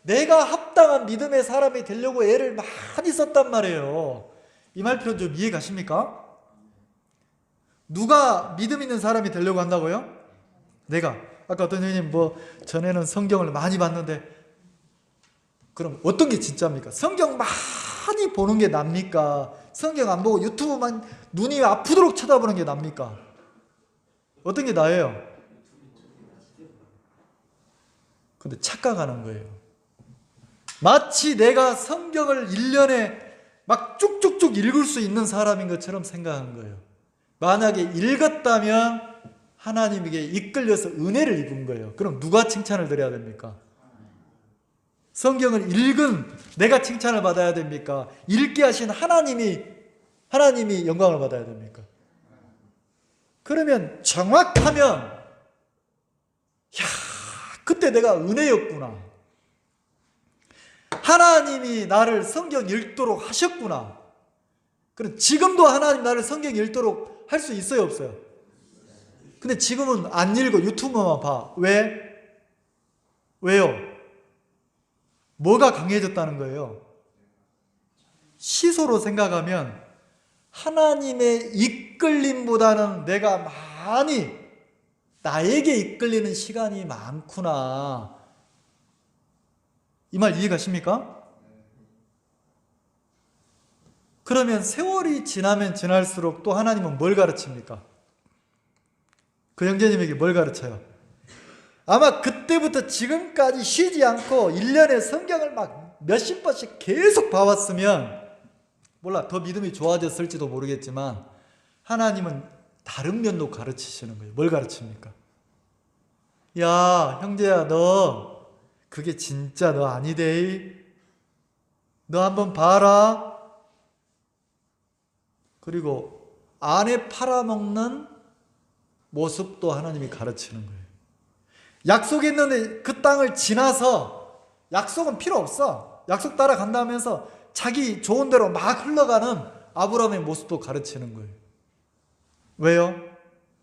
내가 합당한 믿음의 사람이 되려고 애를 많이 썼단 말이에요. 이 말 표현 좀 이해 가십니까? 누가 믿음 있는 사람이 되려고 한다고요? 내가. 아까 어떤 형님 전에는 성경을 많이 봤는데, 그럼 어떤 게 진짜입니까? 성경 많이 보는 게 납니까? 성경 안 보고 유튜브만 눈이 아프도록 쳐다보는 게 납니까? 어떤 게 나예요? 근데 착각하는 거예요. 마치 내가 성경을 1년에 막 쭉쭉쭉 읽을 수 있는 사람인 것처럼 생각한 거예요. 만약에 읽었다면 하나님에게 이끌려서 은혜를 입은 거예요. 그럼 누가 칭찬을 드려야 됩니까? 성경을 읽은 내가 칭찬을 받아야 됩니까? 읽게 하신 하나님이 영광을 받아야 됩니까? 그러면 정확하면 그때 내가 은혜였구나. 하나님이 나를 성경 읽도록 하셨구나. 그럼 지금도 하나님 나를 성경 읽도록 할 수 있어요, 없어요? 근데 지금은 안 읽어. 유튜브만 봐. 왜요? 뭐가 강해졌다는 거예요? 시소로 생각하면 하나님의 이끌림보다는 내가 많이 나에게 이끌리는 시간이 많구나. 이 말 이해가십니까? 그러면 세월이 지나면 지날수록 또 하나님은 뭘 가르칩니까? 그 형제님에게 뭘 가르쳐요? 아마 그때부터 지금까지 쉬지 않고 1년에 성경을 막 몇십 번씩 계속 봐왔으면 몰라 더 믿음이 좋아졌을지도 모르겠지만 하나님은 다른 면도 가르치시는 거예요. 뭘 가르칩니까? 야 형제야 너 그게 진짜 너 아니데이. 너 한번 봐라. 그리고 안에 팔아먹는 모습도 하나님이 가르치는 거예요. 약속했는데 그 땅을 지나서 약속은 필요 없어. 약속 따라간다면서 자기 좋은 대로 막 흘러가는 아브라함의 모습도 가르치는 거예요. 왜요?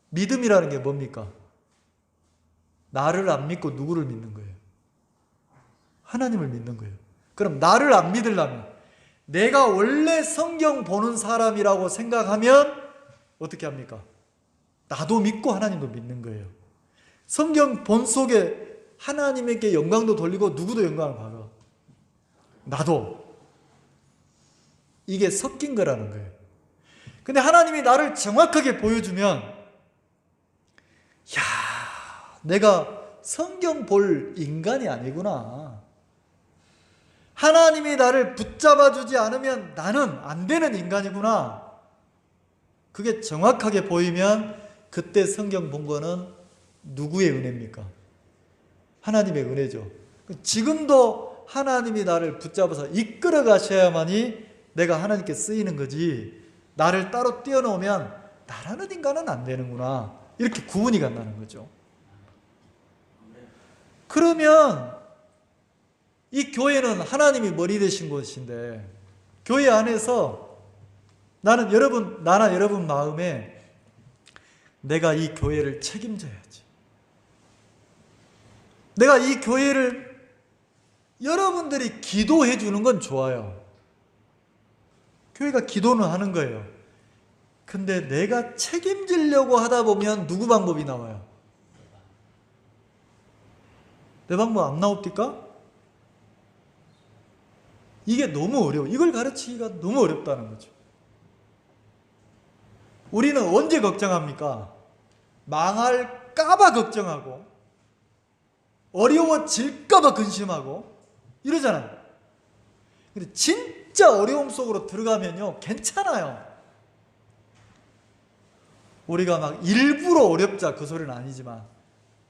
믿음이라는 게 뭡니까? 나를 안 믿고 누구를 믿는 거예요? 하나님을 믿는 거예요. 그럼 나를 안 믿으려면 내가 원래 성경 보는 사람이라고 생각하면 어떻게 합니까? 나도 믿고 하나님도 믿는 거예요. 성경 본 속에 하나님에게 영광도 돌리고 누구도 영광을 받아. 나도. 이게 섞인 거라는 거예요. 근데 하나님이 나를 정확하게 보여주면 야, 내가 성경 볼 인간이 아니구나. 하나님이 나를 붙잡아 주지 않으면 나는 안 되는 인간이구나. 그게 정확하게 보이면 그때 성경 본 거는 누구의 은혜입니까? 하나님의 은혜죠. 지금도 하나님이 나를 붙잡아서 이끌어 가셔야만이 내가 하나님께 쓰이는 거지, 나를 따로 떼어놓으면 나라는 인간은 안 되는구나, 이렇게 구분이 간다는 거죠. 그러면 이 교회는 하나님이 머리 되신 곳인데 교회 안에서 나나 여러분 마음에 내가 이 교회를 책임져야지. 내가 이 교회를, 여러분들이 기도해 주는 건 좋아요. 교회가 기도는 하는 거예요. 근데 내가 책임지려고 하다 보면 누구 방법이 나와요? 내 방법 안 나옵니까? 이게 너무 어려워. 이걸 가르치기가 너무 어렵다는 거죠. 우리는 언제 걱정합니까? 망할까봐 걱정하고 어려워질까봐 근심하고 이러잖아요. 근데 진짜 어려움 속으로 들어가면요 괜찮아요. 우리가 막 일부러 어렵자 그 소리는 아니지만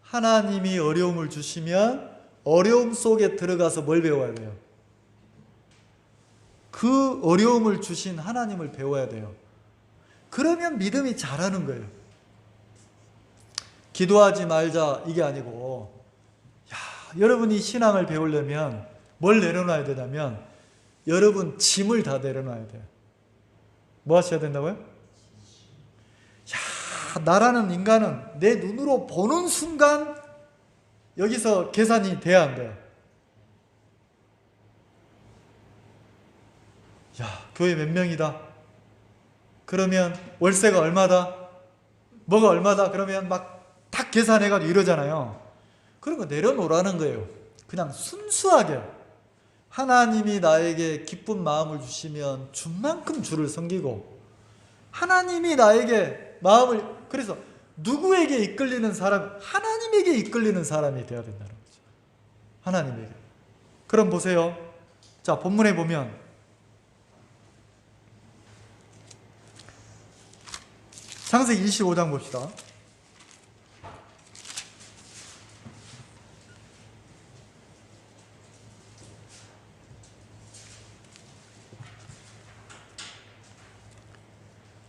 하나님이 어려움을 주시면 어려움 속에 들어가서 뭘 배워야 돼요? 그 어려움을 주신 하나님을 배워야 돼요. 그러면 믿음이 자라는 거예요. 기도하지 말자 이게 아니고, 여러분이 신앙을 배우려면 뭘 내려놔야 되냐면 여러분 짐을 다 내려놔야 돼요. 뭐 하셔야 된다고요? 나라는 인간은 내 눈으로 보는 순간 여기서 계산이 돼야 안 돼요. 교회 몇 명이다. 그러면 월세가 얼마다. 뭐가 얼마다. 그러면 막 딱 계산해가지고 이러잖아요. 그런 거 내려놓으라는 거예요. 그냥 순수하게 하나님이 나에게 기쁜 마음을 주시면 준 만큼 주를 섬기고, 하나님이 나에게 마음을, 그래서 누구에게 이끌리는 사람? 하나님에게 이끌리는 사람이 되어야 된다는 거죠. 하나님에게. 그럼 보세요. 자, 본문에 보면 창세기 25장 봅시다.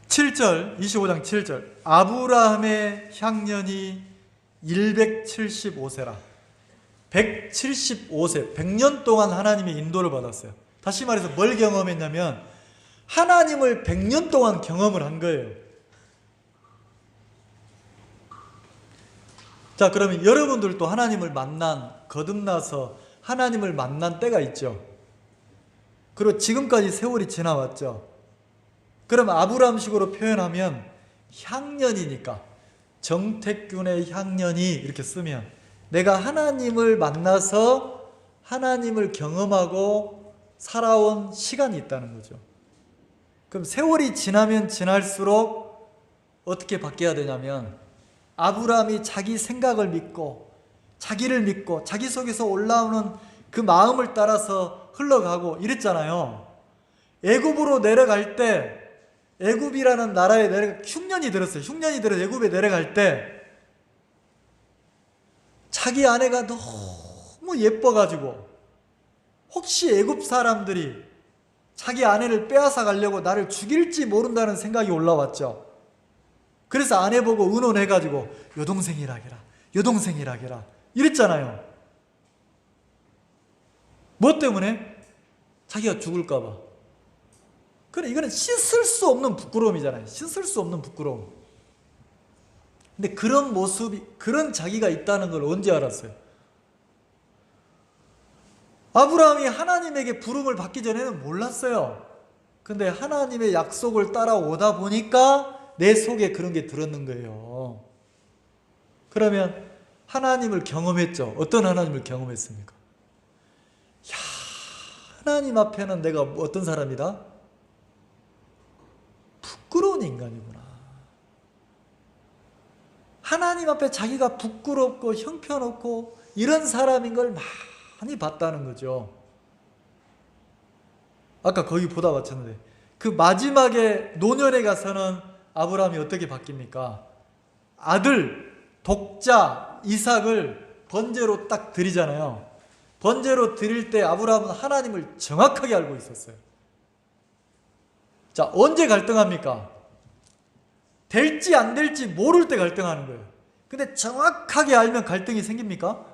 (7절) 25장 7절 아브라함의 향년이 175세라. 175세 100년 동안 하나님의 인도를 받았어요. 다시 말해서 뭘 경험했냐면 하나님을 100년 동안 경험을 한 거예요. 자, 그러면 여러분들도 하나님을 거듭나서 하나님을 만난 때가 있죠. 그리고 지금까지 세월이 지나왔죠. 그럼 아브라함식으로 표현하면 향년이니까 정택균의 향년이 이렇게 쓰면 내가 하나님을 만나서 하나님을 경험하고 살아온 시간이 있다는 거죠. 그럼 세월이 지나면 지날수록 어떻게 바뀌어야 되냐면 아브라함이 자기 생각을 믿고 자기를 믿고 자기 속에서 올라오는 그 마음을 따라서 흘러가고 이랬잖아요. 애굽으로 내려갈 때 애굽이라는 나라에 흉년이 들었어요. 흉년이 들어서 애굽에 내려갈 때 자기 아내가 너무 예뻐가지고 혹시 애굽 사람들이 자기 아내를 빼앗아 가려고 나를 죽일지 모른다는 생각이 올라왔죠. 그래서 아내 보고 의논해가지고 여동생이라게라 여동생이라게라 이랬잖아요. 뭐 때문에? 자기가 죽을까봐. 그래, 이거는 씻을 수 없는 부끄러움이잖아요. 씻을 수 없는 부끄러움. 근데 그런 모습이, 그런 자기가 있다는 걸 언제 알았어요? 아브라함이 하나님에게 부름을 받기 전에는 몰랐어요. 근데 하나님의 약속을 따라오다 보니까 내 속에 그런 게 들었는 거예요. 그러면 하나님을 경험했죠. 어떤 하나님을 경험했습니까? 야, 하나님 앞에는 내가 어떤 사람이다? 부끄러운 인간이구나. 하나님 앞에 자기가 부끄럽고 형편없고 이런 사람인 걸 많이 봤다는 거죠. 아까 거기 보다 마쳤는데 그 마지막에 노년에 가서는 아브라함이 어떻게 바뀝니까? 아들 독자 이삭을 번제로 딱 드리잖아요. 번제로 드릴 때 아브라함은 하나님을 정확하게 알고 있었어요. 자, 언제 갈등합니까? 될지 안 될지 모를 때 갈등하는 거예요. 근데 정확하게 알면 갈등이 생깁니까?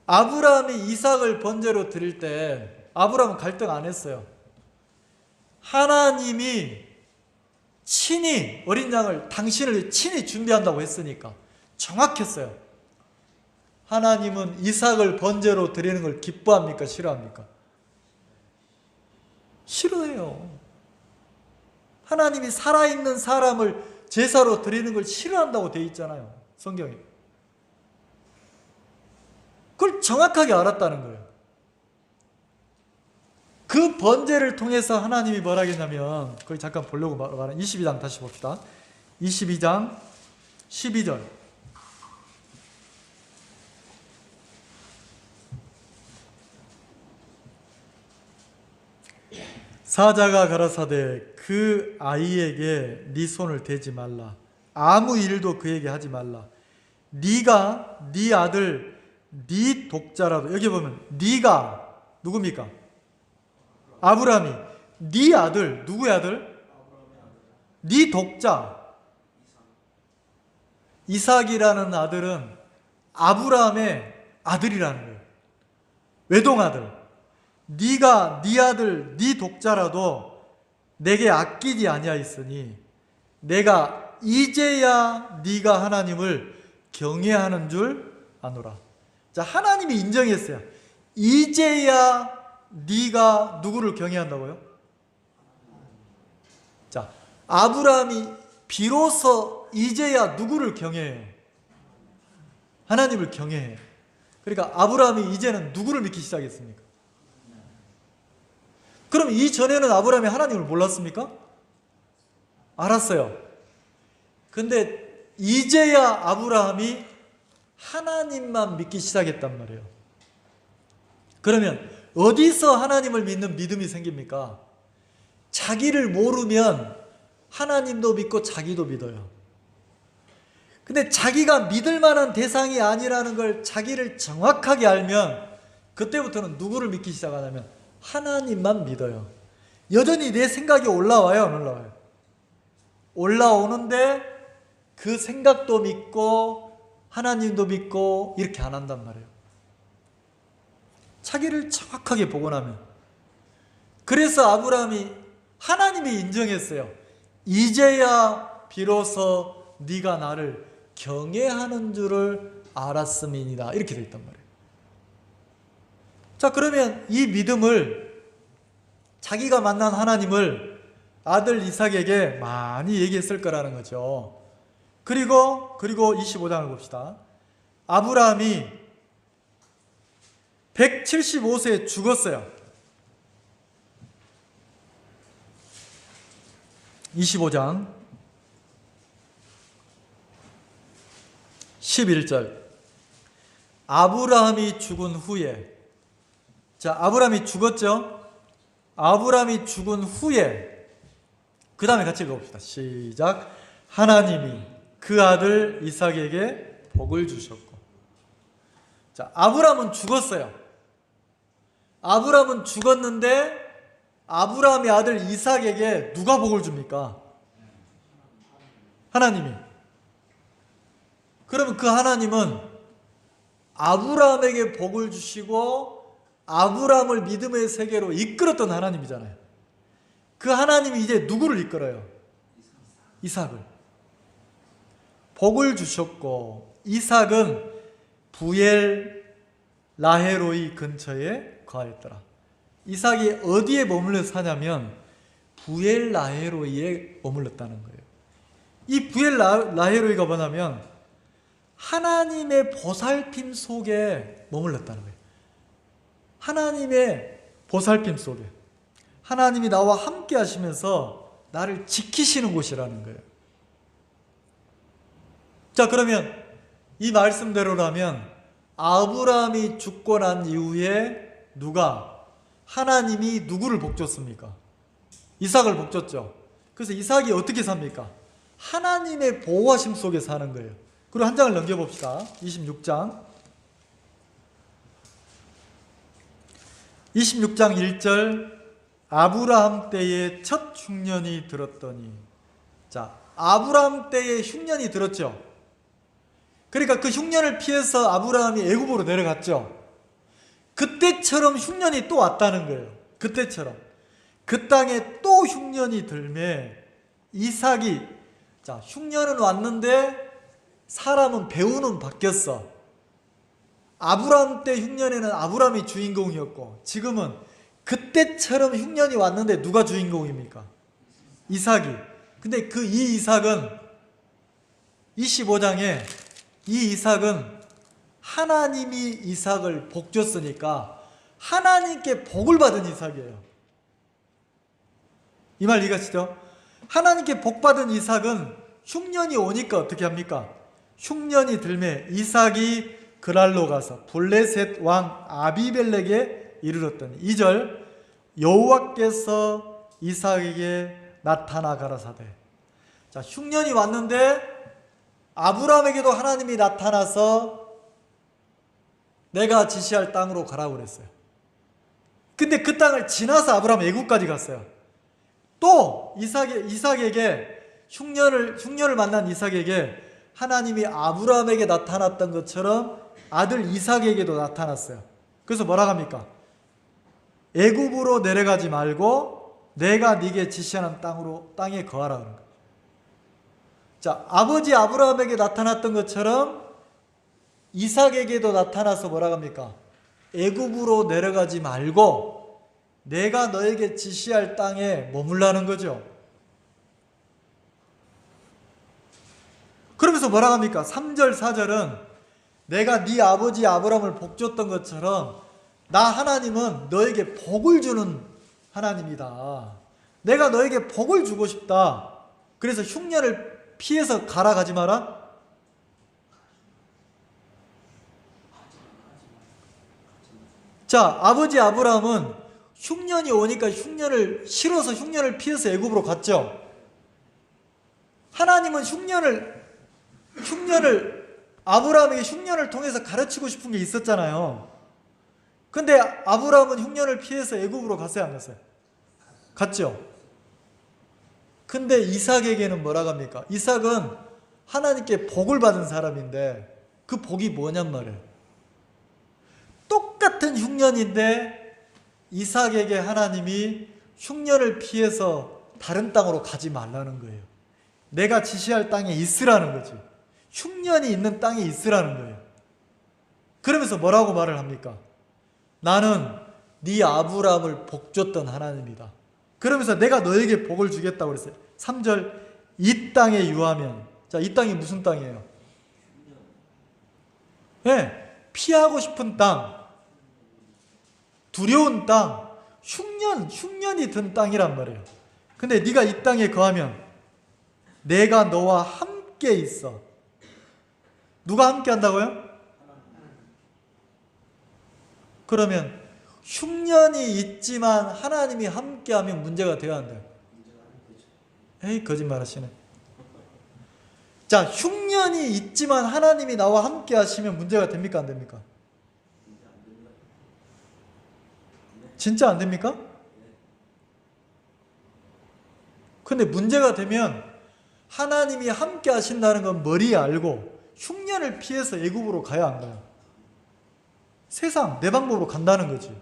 아브라함이 이삭을 번제로 드릴 때 아브라함은 갈등 안 했어요. 하나님이 친히 어린 양을 당신을 친히 준비한다고 했으니까 정확했어요. 하나님은 이삭을 번제로 드리는 걸 기뻐합니까? 싫어합니까? 싫어해요. 하나님이 살아있는 사람을 제사로 드리는 걸 싫어한다고 되어 있잖아요. 성경에. 그걸 정확하게 알았다는 거예요. 그 번제를 통해서 하나님이 뭐라 하겠냐면 거기 잠깐 보려고 말하는 22장 다시 봅시다. 22장 12절. 사자가 가라사대 그 아이에게 네 손을 대지 말라. 아무 일도 그에게 하지 말라. 네가 네 아들 네 독자라도, 여기 보면 네가 누굽니까? 아브라함이 네 아들, 누구의 아들? 네 독자 이삭이라는 아들은 아브라함의 아들이라는 거예요. 외동아들. 네가 네 아들 네 독자라도 내게 아끼지 아니하였으니 내가 이제야 네가 하나님을 경외하는 줄 아노라. 자, 하나님이 인정했어요. 이제야 네가 누구를 경외한다고요? 자, 아브라함이 비로소 이제야 누구를 경외해요? 하나님을 경외해요. 그러니까 아브라함이 이제는 누구를 믿기 시작했습니까? 그럼 이전에는 아브라함이 하나님을 몰랐습니까? 알았어요. 근데 이제야 아브라함이 하나님만 믿기 시작했단 말이에요. 그러면 어디서 하나님을 믿는 믿음이 생깁니까? 자기를 모르면 하나님도 믿고 자기도 믿어요. 근데 자기가 믿을 만한 대상이 아니라는 걸 자기를 정확하게 알면 그때부터는 누구를 믿기 시작하냐면 하나님만 믿어요. 여전히 내 생각이 올라와요, 안 올라와요? 올라오는데 그 생각도 믿고 하나님도 믿고 이렇게 안 한단 말이에요. 자기를 정확하게 보고 나면. 그래서 아브라함이 하나님이 인정했어요. 이제야 비로소 네가 나를 경외하는 줄을 알았음이니라. 이렇게 되어 있단 말이에요. 자, 그러면 이 믿음을 자기가 만난 하나님을 아들 이삭에게 많이 얘기했을 거라는 거죠. 그리고 25장을 봅시다. 아브라함이 175세에 죽었어요. 25장 11절. 아브라함이 죽은 후에, 자, 아브라함이 죽었죠? 아브라함이 죽은 후에, 그 다음에 같이 읽어봅시다. 시작. 하나님이 그 아들 이삭에게 복을 주셨고. 자, 아브라함은 죽었어요. 아브라함은 죽었는데 아브라함의 아들 이삭에게 누가 복을 줍니까? 하나님이. 그러면 그 하나님은 아브라함에게 복을 주시고 아브라함을 믿음의 세계로 이끌었던 하나님이잖아요. 그 하나님이 이제 누구를 이끌어요? 이삭을. 복을 주셨고 이삭은 부엘 라헤로이 근처에 거하였더라. 이삭이 어디에 머물러 사냐면 부엘 라헤로이에 머물렀다는 거예요. 이 부엘 라헤로이가 뭐냐면 하나님의 보살핌 속에 머물렀다는 거예요. 하나님의 보살핌 속에, 하나님이 나와 함께 하시면서 나를 지키시는 곳이라는 거예요. 자, 그러면 이 말씀대로라면 아브라함이 죽고 난 이후에 하나님이 누구를 복줬습니까? 이삭을 복줬죠. 그래서 이삭이 어떻게 삽니까? 하나님의 보호하심 속에 사는 거예요. 그리고 한 장을 넘겨봅시다. 26장 1절. 아브라함 때에 첫 흉년이 들었더니. 자, 아브라함 때에 흉년이 들었죠. 그러니까 그 흉년을 피해서 아브라함이 애굽으로 내려갔죠. 그때처럼 흉년이 또 왔다는 거예요. 그때처럼 그 땅에 또 흉년이 들매 이삭이, 자, 흉년은 왔는데 사람은 배우는 바뀌었어. 아브라함 때 흉년에는 아브라함이 주인공이었고 지금은 그때처럼 흉년이 왔는데 누가 주인공입니까? 이삭이. 근데 그 이 이삭은 25장에 이 이삭은 하나님이 이삭을 복줬으니까 하나님께 복을 받은 이삭이에요. 이 말 이해가시죠? 하나님께 복받은 이삭은 흉년이 오니까 어떻게 합니까? 흉년이 들매 이삭이 그랄로 가서 블레셋 왕 아비멜렉에 이르렀더니. 2절. 여호와께서 이삭에게 나타나 가라사대. 자, 흉년이 왔는데 아브라함에게도 하나님이 나타나서 내가 지시할 땅으로 가라고 그랬어요. 근데 그 땅을 지나서 아브라함 애굽까지 갔어요. 또 이삭에게 흉년을 만난 이삭에게 하나님이 아브라함에게 나타났던 것처럼 아들 이삭에게도 나타났어요. 그래서 뭐라고 합니까? 애굽으로 내려가지 말고 내가 네게 지시하는 땅에 거하라 그런 거예요. 자, 아버지 아브라함에게 나타났던 것처럼 이삭에게도 나타나서 뭐라고 합니까? 애굽으로 내려가지 말고 내가 너에게 지시할 땅에 머물라는 거죠. 그러면서 뭐라고 합니까? 3절 4절은 내가 네 아버지 아브라함을 복줬던 것처럼 나 하나님은 너에게 복을 주는 하나님이다. 내가 너에게 복을 주고 싶다. 그래서 흉년을 피해서 가라 가지 마라. 자, 아버지 아브라함은 흉년이 오니까 흉년을 싫어서 흉년을 피해서 애굽으로 갔죠. 하나님은 아브라함에게 흉년을 통해서 가르치고 싶은 게 있었잖아요. 근데 아브라함은 흉년을 피해서 애굽으로 갔어요, 안 갔어요? 갔죠. 근데 이삭에게는 뭐라고 합니까? 이삭은 하나님께 복을 받은 사람인데 그 복이 뭐냔 말이에요. 똑같은 흉년인데 이삭에게 하나님이 흉년을 피해서 다른 땅으로 가지 말라는 거예요. 내가 지시할 땅에 있으라는 거지. 흉년이 있는 땅에 있으라는 거예요. 그러면서 뭐라고 말을 합니까? 나는 네 아브라함을 복줬던 하나님이다. 그러면서 내가 너에게 복을 주겠다고 그랬어요. 3절, 이 땅에 유하면. 자, 이 땅이 무슨 땅이에요? 네, 피하고 싶은 땅, 두려운 땅, 흉년이 든 땅이란 말이에요. 근데 네가 이 땅에 거하면 내가 너와 함께 있어. 누가 함께 한다고요? 그러면 흉년이 있지만 하나님이 함께하면 문제가 되어야 한다. 에이, 거짓말 하시네. 자, 흉년이 있지만 하나님이 나와 함께 하시면 문제가 됩니까? 안 됩니까? 진짜 안 됩니까? 근데 문제가 되면 하나님이 함께 하신다는 건 머리에 알고 흉년을 피해서 애굽으로 가야 안 가요? 세상 내 방법으로 간다는 거지.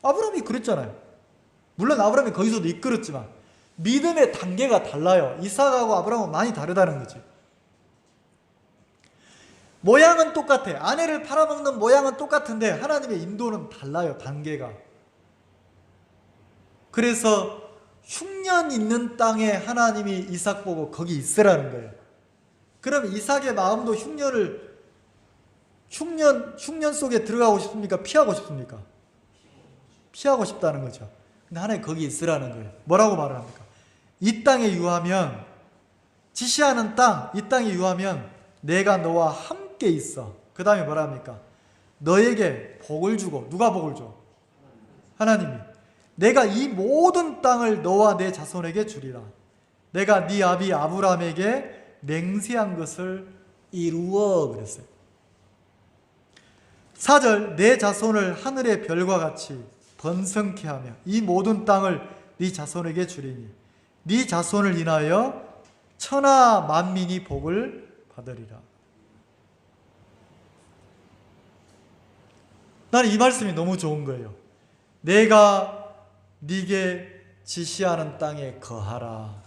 아브라함이 그랬잖아요. 물론 아브라함이 거기서도 이끌었지만 믿음의 단계가 달라요. 이삭하고 아브라함은 많이 다르다는 거지. 모양은 똑같아. 아내를 팔아먹는 모양은 똑같은데 하나님의 인도는 달라요. 단계가. 그래서 흉년 있는 땅에 하나님이 이삭 보고 거기 있으라는 거예요. 그럼 이삭의 마음도 흉년 속에 들어가고 싶습니까? 피하고 싶습니까? 피하고 싶다는 거죠. 근데 하나님 거기 있으라는 거예요. 뭐라고 말을 합니까? 이 땅에 유하면, 지시하는 땅, 이 땅에 유하면 내가 너와 함께 있어. 그 다음에 뭐라 합니까? 너에게 복을 주고. 누가 복을 줘? 하나님이. 내가 이 모든 땅을 너와 내 자손에게 주리라. 내가 네 아비 아브라함에게 맹세한 것을 이루어 그랬어요. 4절, 내 자손을 하늘의 별과 같이 번성케 하며 이 모든 땅을 네 자손에게 주리니 네 자손을 인하여 천하 만민이 복을 받으리라. 나는 이 말씀이 너무 좋은 거예요. 내가 네게 지시하는 땅에 거하라.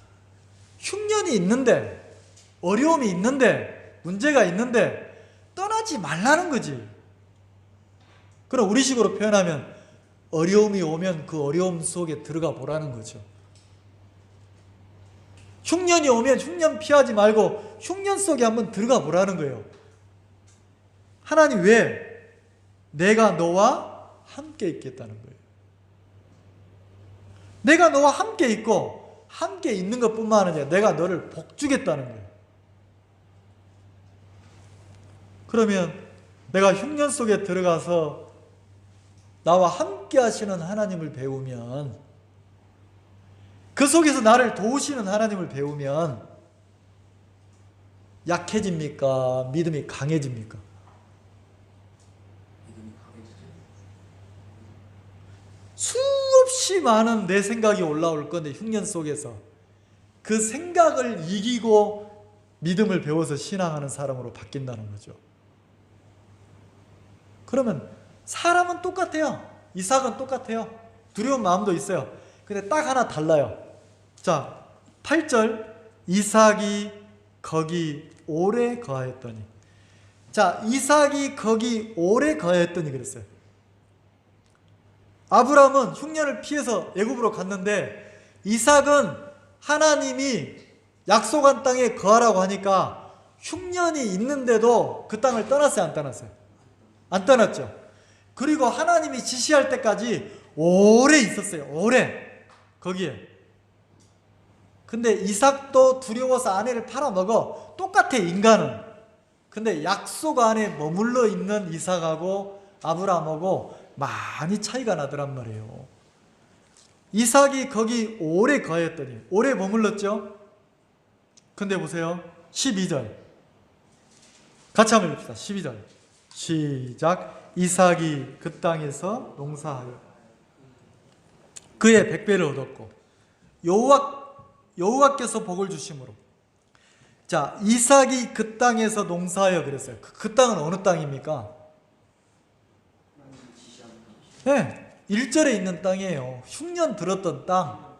흉년이 있는데, 어려움이 있는데, 문제가 있는데 떠나지 말라는 거지. 그럼 우리식으로 표현하면 어려움이 오면 그 어려움 속에 들어가 보라는 거죠. 흉년이 오면 흉년 피하지 말고 흉년 속에 한번 들어가 보라는 거예요. 하나님 왜? 내가 너와 함께 있겠다는 거예요. 내가 너와 함께 있고 함께 있는 것뿐만 아니라 내가 너를 복주겠다는 거예요. 그러면 내가 흉년 속에 들어가서 나와 함께 하시는 하나님을 배우면, 그 속에서 나를 도우시는 하나님을 배우면 약해집니까? 믿음이 강해집니까? 수없이 많은 내 생각이 올라올 건데 흉년 속에서 그 생각을 이기고 믿음을 배워서 신앙하는 사람으로 바뀐다는 거죠. 그러면 사람은 똑같아요. 이삭은 똑같아요. 두려운 마음도 있어요. 근데 딱 하나 달라요. 자, 8절, 이삭이 거기 오래 거하였더니. 자, 이삭이 거기 오래 거하였더니 그랬어요. 아브라함은 흉년을 피해서 애굽으로 갔는데 이삭은 하나님이 약속한 땅에 거하라고 하니까 흉년이 있는데도 그 땅을 떠났어요? 안 떠났어요? 안 떠났죠. 그리고 하나님이 지시할 때까지 오래 있었어요. 오래 거기에. 근데 이삭도 두려워서 아내를 팔아먹어. 똑같아, 인간은. 근데 약속 안에 머물러 있는 이삭하고 아브라함하고 많이 차이가 나더란 말이에요. 이삭이 거기 오래 거했더니, 오래 머물렀죠. 근데 보세요, 12절 같이 한번 읽읍시다. 12절 시작. 이삭이 그 땅에서 농사하여 그의 백배를 얻었고 여호와께서 복을 주심으로. 자, 이삭이 그 땅에서 농사하여 그랬어요. 그 땅은 어느 땅입니까? 네, 1절에 있는 땅이에요. 흉년 들었던 땅,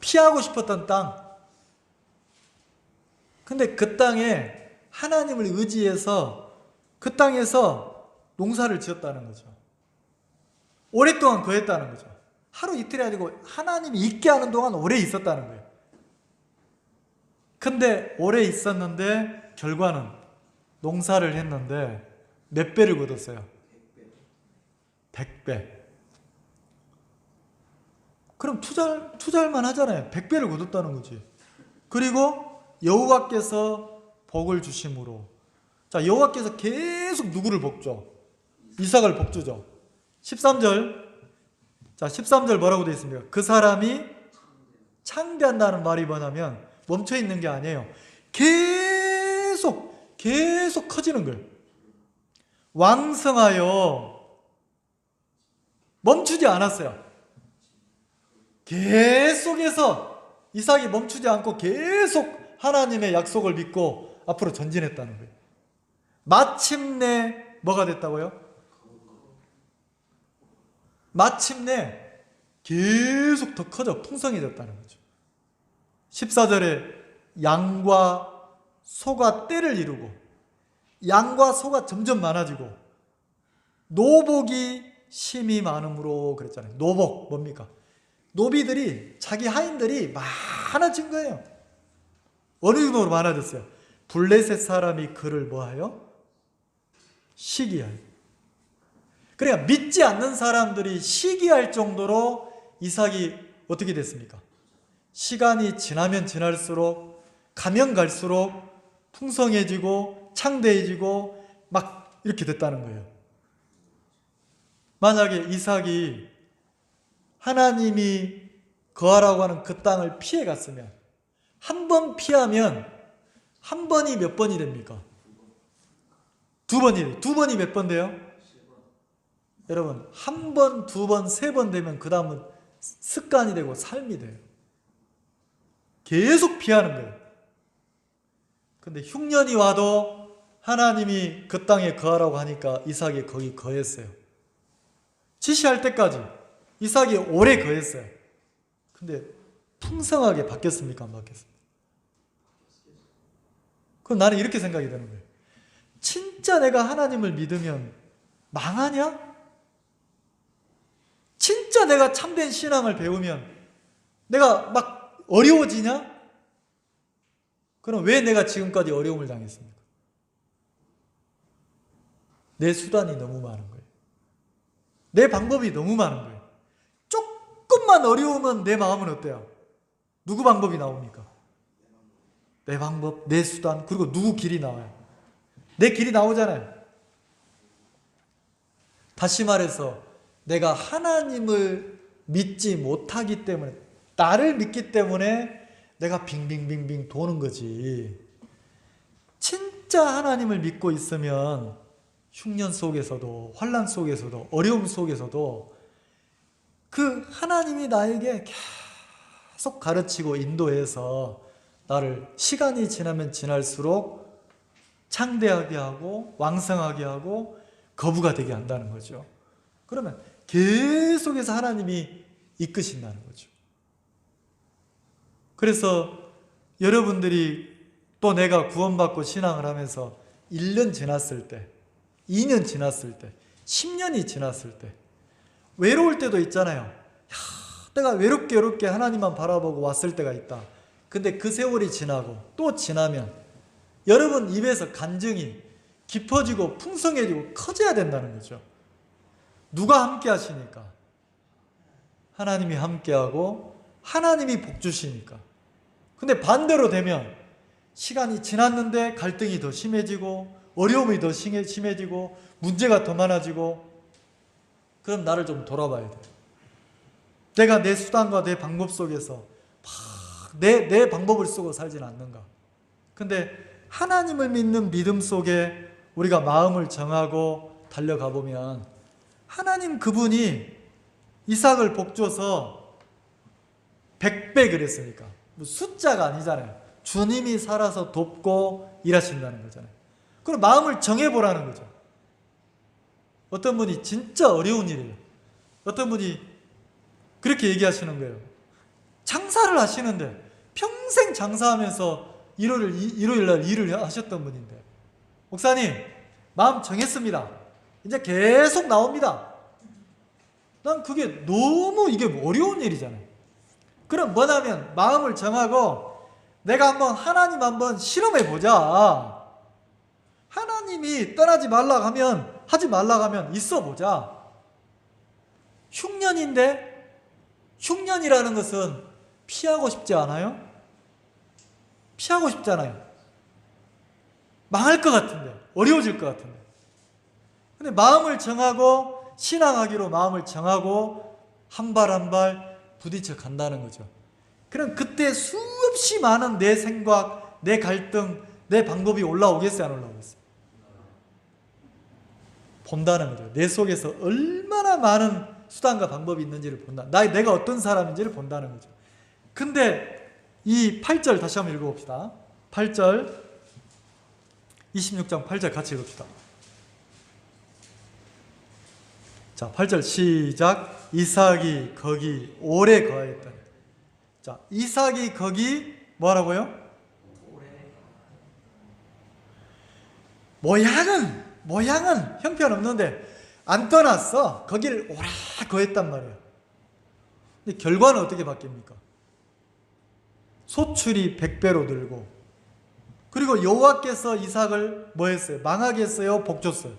피하고 싶었던 땅. 근데 그 땅에 하나님을 의지해서 그 땅에서 농사를 지었다는 거죠. 오랫동안 거했다는 거죠. 하루 이틀이 아니고 하나님이 있게 하는 동안 오래 있었다는 거예요. 근데 오래 있었는데 결과는 농사를 했는데 몇 배를 거뒀어요? 100배. 그럼 투자할만 하잖아요. 100배를 거뒀다는 거지. 그리고 여호와께서 복을 주심으로. 자, 여호와께서 계속 누구를 복줘? 이삭을 복주죠. 13절. 자, 13절 뭐라고 되어 있습니까? 그 사람이 창대한다는 말이 뭐냐면 멈춰 있는 게 아니에요. 계속 커지는 거예요. 왕성하여 멈추지 않았어요. 계속해서 이삭이 멈추지 않고 계속 하나님의 약속을 믿고 앞으로 전진했다는 거예요. 마침내 뭐가 됐다고요? 마침내 계속 더 커져 풍성해졌다는 거죠. 14절에 양과 소가 떼를 이루고 양과 소가 점점 많아지고 노복이 심히 많음으로 그랬잖아요. 노복 뭡니까? 노비들이 자기 하인들이 많아진 거예요. 어느 정도로 많아졌어요? 블레셋 사람이 그를 뭐하여? 시기하여. 그러니까 믿지 않는 사람들이 시기할 정도로 이삭이 어떻게 됐습니까? 시간이 지나면 지날수록 가면 갈수록 풍성해지고 창대해지고 막 이렇게 됐다는 거예요. 만약에 이삭이 하나님이 거하라고 하는 그 땅을 피해 갔으면 한 번 피하면 한 번이 몇 번이 됩니까? 두 번이 돼요. 두 번이 몇 번 돼요? 여러분 한 번, 두 번, 세 번 되면 그 다음은 습관이 되고 삶이 돼요. 계속 피하는 거예요. 근데 흉년이 와도 하나님이 그 땅에 거하라고 하니까 이삭이 거기 거했어요. 지시할 때까지 이삭이 오래 거했어요. 근데 풍성하게 바뀌었습니까? 안 바뀌었습니까? 그럼 나는 이렇게 생각이 드는 거예요. 진짜 내가 하나님을 믿으면 망하냐? 진짜 내가 참된 신앙을 배우면 내가 막 어려워지냐? 그럼 왜 내가 지금까지 어려움을 당했습니까? 내 수단이 너무 많은 거예요. 내 방법이 너무 많은 거예요. 조금만 어려우면 내 마음은 어때요? 누구 방법이 나옵니까? 내 방법, 내 수단, 그리고 누구 길이 나와요? 내 길이 나오잖아요. 다시 말해서 내가 하나님을 믿지 못하기 때문에, 나를 믿기 때문에 내가 빙빙빙빙 도는 거지. 진짜 하나님을 믿고 있으면 흉년 속에서도 환난 속에서도 어려움 속에서도 그 하나님이 나에게 계속 가르치고 인도해서 나를 시간이 지나면 지날수록 창대하게 하고 왕성하게 하고 거부가 되게 한다는 거죠. 그러면 계속해서 하나님이 이끄신다는 거죠. 그래서 여러분들이 또 내가 구원받고 신앙을 하면서 1년 지났을 때, 2년 지났을 때, 10년이 지났을 때 외로울 때도 있잖아요. 내가 외롭게 하나님만 바라보고 왔을 때가 있다. 근데 그 세월이 지나고 또 지나면 여러분 입에서 간증이 깊어지고 풍성해지고 커져야 된다는 거죠. 누가 함께 하시니까? 하나님이 함께하고 하나님이 복 주시니까. 근데 반대로 되면 시간이 지났는데 갈등이 더 심해지고 어려움이 더 심해지고 문제가 더 많아지고, 그럼 나를 좀 돌아봐야 돼. 내가 내 수단과 내 방법 속에서 내 방법을 쓰고 살진 않는가. 근데 하나님을 믿는 믿음 속에 우리가 마음을 정하고 달려가 보면 하나님 그분이 이삭을 복줘서 100배 그랬으니까 숫자가 아니잖아요. 주님이 살아서 돕고 일하신다는 거잖아요. 그럼 마음을 정해보라는 거죠. 어떤 분이 진짜 어려운 일이에요. 어떤 분이 그렇게 얘기하시는 거예요. 장사를 하시는데 평생 장사하면서 일요일 날 일을 하셨던 분인데, 목사님 마음 정했습니다. 이제 계속 나옵니다. 난 그게 너무 이게 어려운 일이잖아요. 그럼 뭐냐면 마음을 정하고 내가 한번 하나님 한번 실험해 보자. 하나님이 떠나지 말라고 하면 하지 말라고 하면 있어 보자. 흉년인데 흉년이라는 것은 피하고 싶지 않아요? 피하고 싶잖아요. 망할 것 같은데, 어려워질 것 같은데. 근데 마음을 정하고 신앙하기로 마음을 정하고 한 발 한 발 부딪혀 간다는 거죠. 그럼 그때 수없이 많은 내 생각, 내 갈등, 내 방법이 올라오겠어요, 안 올라오겠어요? 본다는 거죠. 내 속에서 얼마나 많은 수단과 방법이 있는지를 본다. 내가 어떤 사람인지를 본다는 거죠. 근데 이 8절 다시 한번 읽어봅시다. 8절 26장 8절 같이 읽읍시다. 자, 8절 시작. 이삭이 거기 오래 거하였다. 자, 이삭이 거기 뭐라고요? 모양은 형편없는데 안 떠났어. 거기를 오래 거했단 말이에요. 근데 결과는 어떻게 바뀝니까? 소출이 100배로 늘고, 그리고 여호와께서 이삭을 뭐 했어요? 망하게 했어요? 복 줬어요?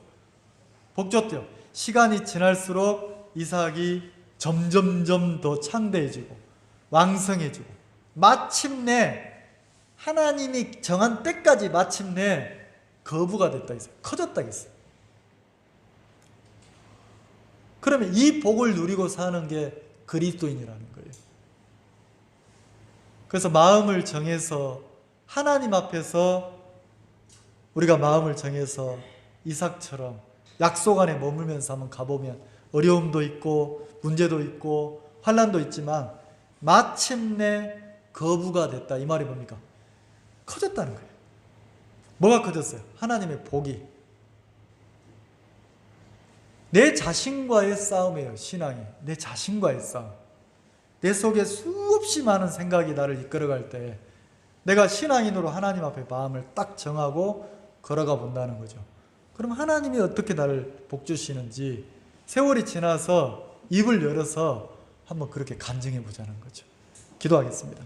복 줬대요. 시간이 지날수록 이삭이 점점점 더 창대해지고 왕성해지고 마침내 하나님이 정한 때까지 마침내 거부가 됐다 했어요. 커졌다 했어요. 그러면 이 복을 누리고 사는 게 그리스도인이라는 거예요. 그래서 마음을 정해서 하나님 앞에서 우리가 마음을 정해서 이삭처럼 약속 안에 머물면서 한번 가보면 어려움도 있고 문제도 있고 환난도 있지만 마침내 거부가 됐다. 이 말이 뭡니까? 커졌다는 거예요. 뭐가 커졌어요? 하나님의 복이. 내 자신과의 싸움이에요. 신앙이. 내 자신과의 싸움. 내 속에 수없이 많은 생각이 나를 이끌어갈 때 내가 신앙인으로 하나님 앞에 마음을 딱 정하고 걸어가 본다는 거죠. 그럼 하나님이 어떻게 나를 복주시는지 세월이 지나서 입을 열어서 한번 그렇게 간증해 보자는 거죠. 기도하겠습니다.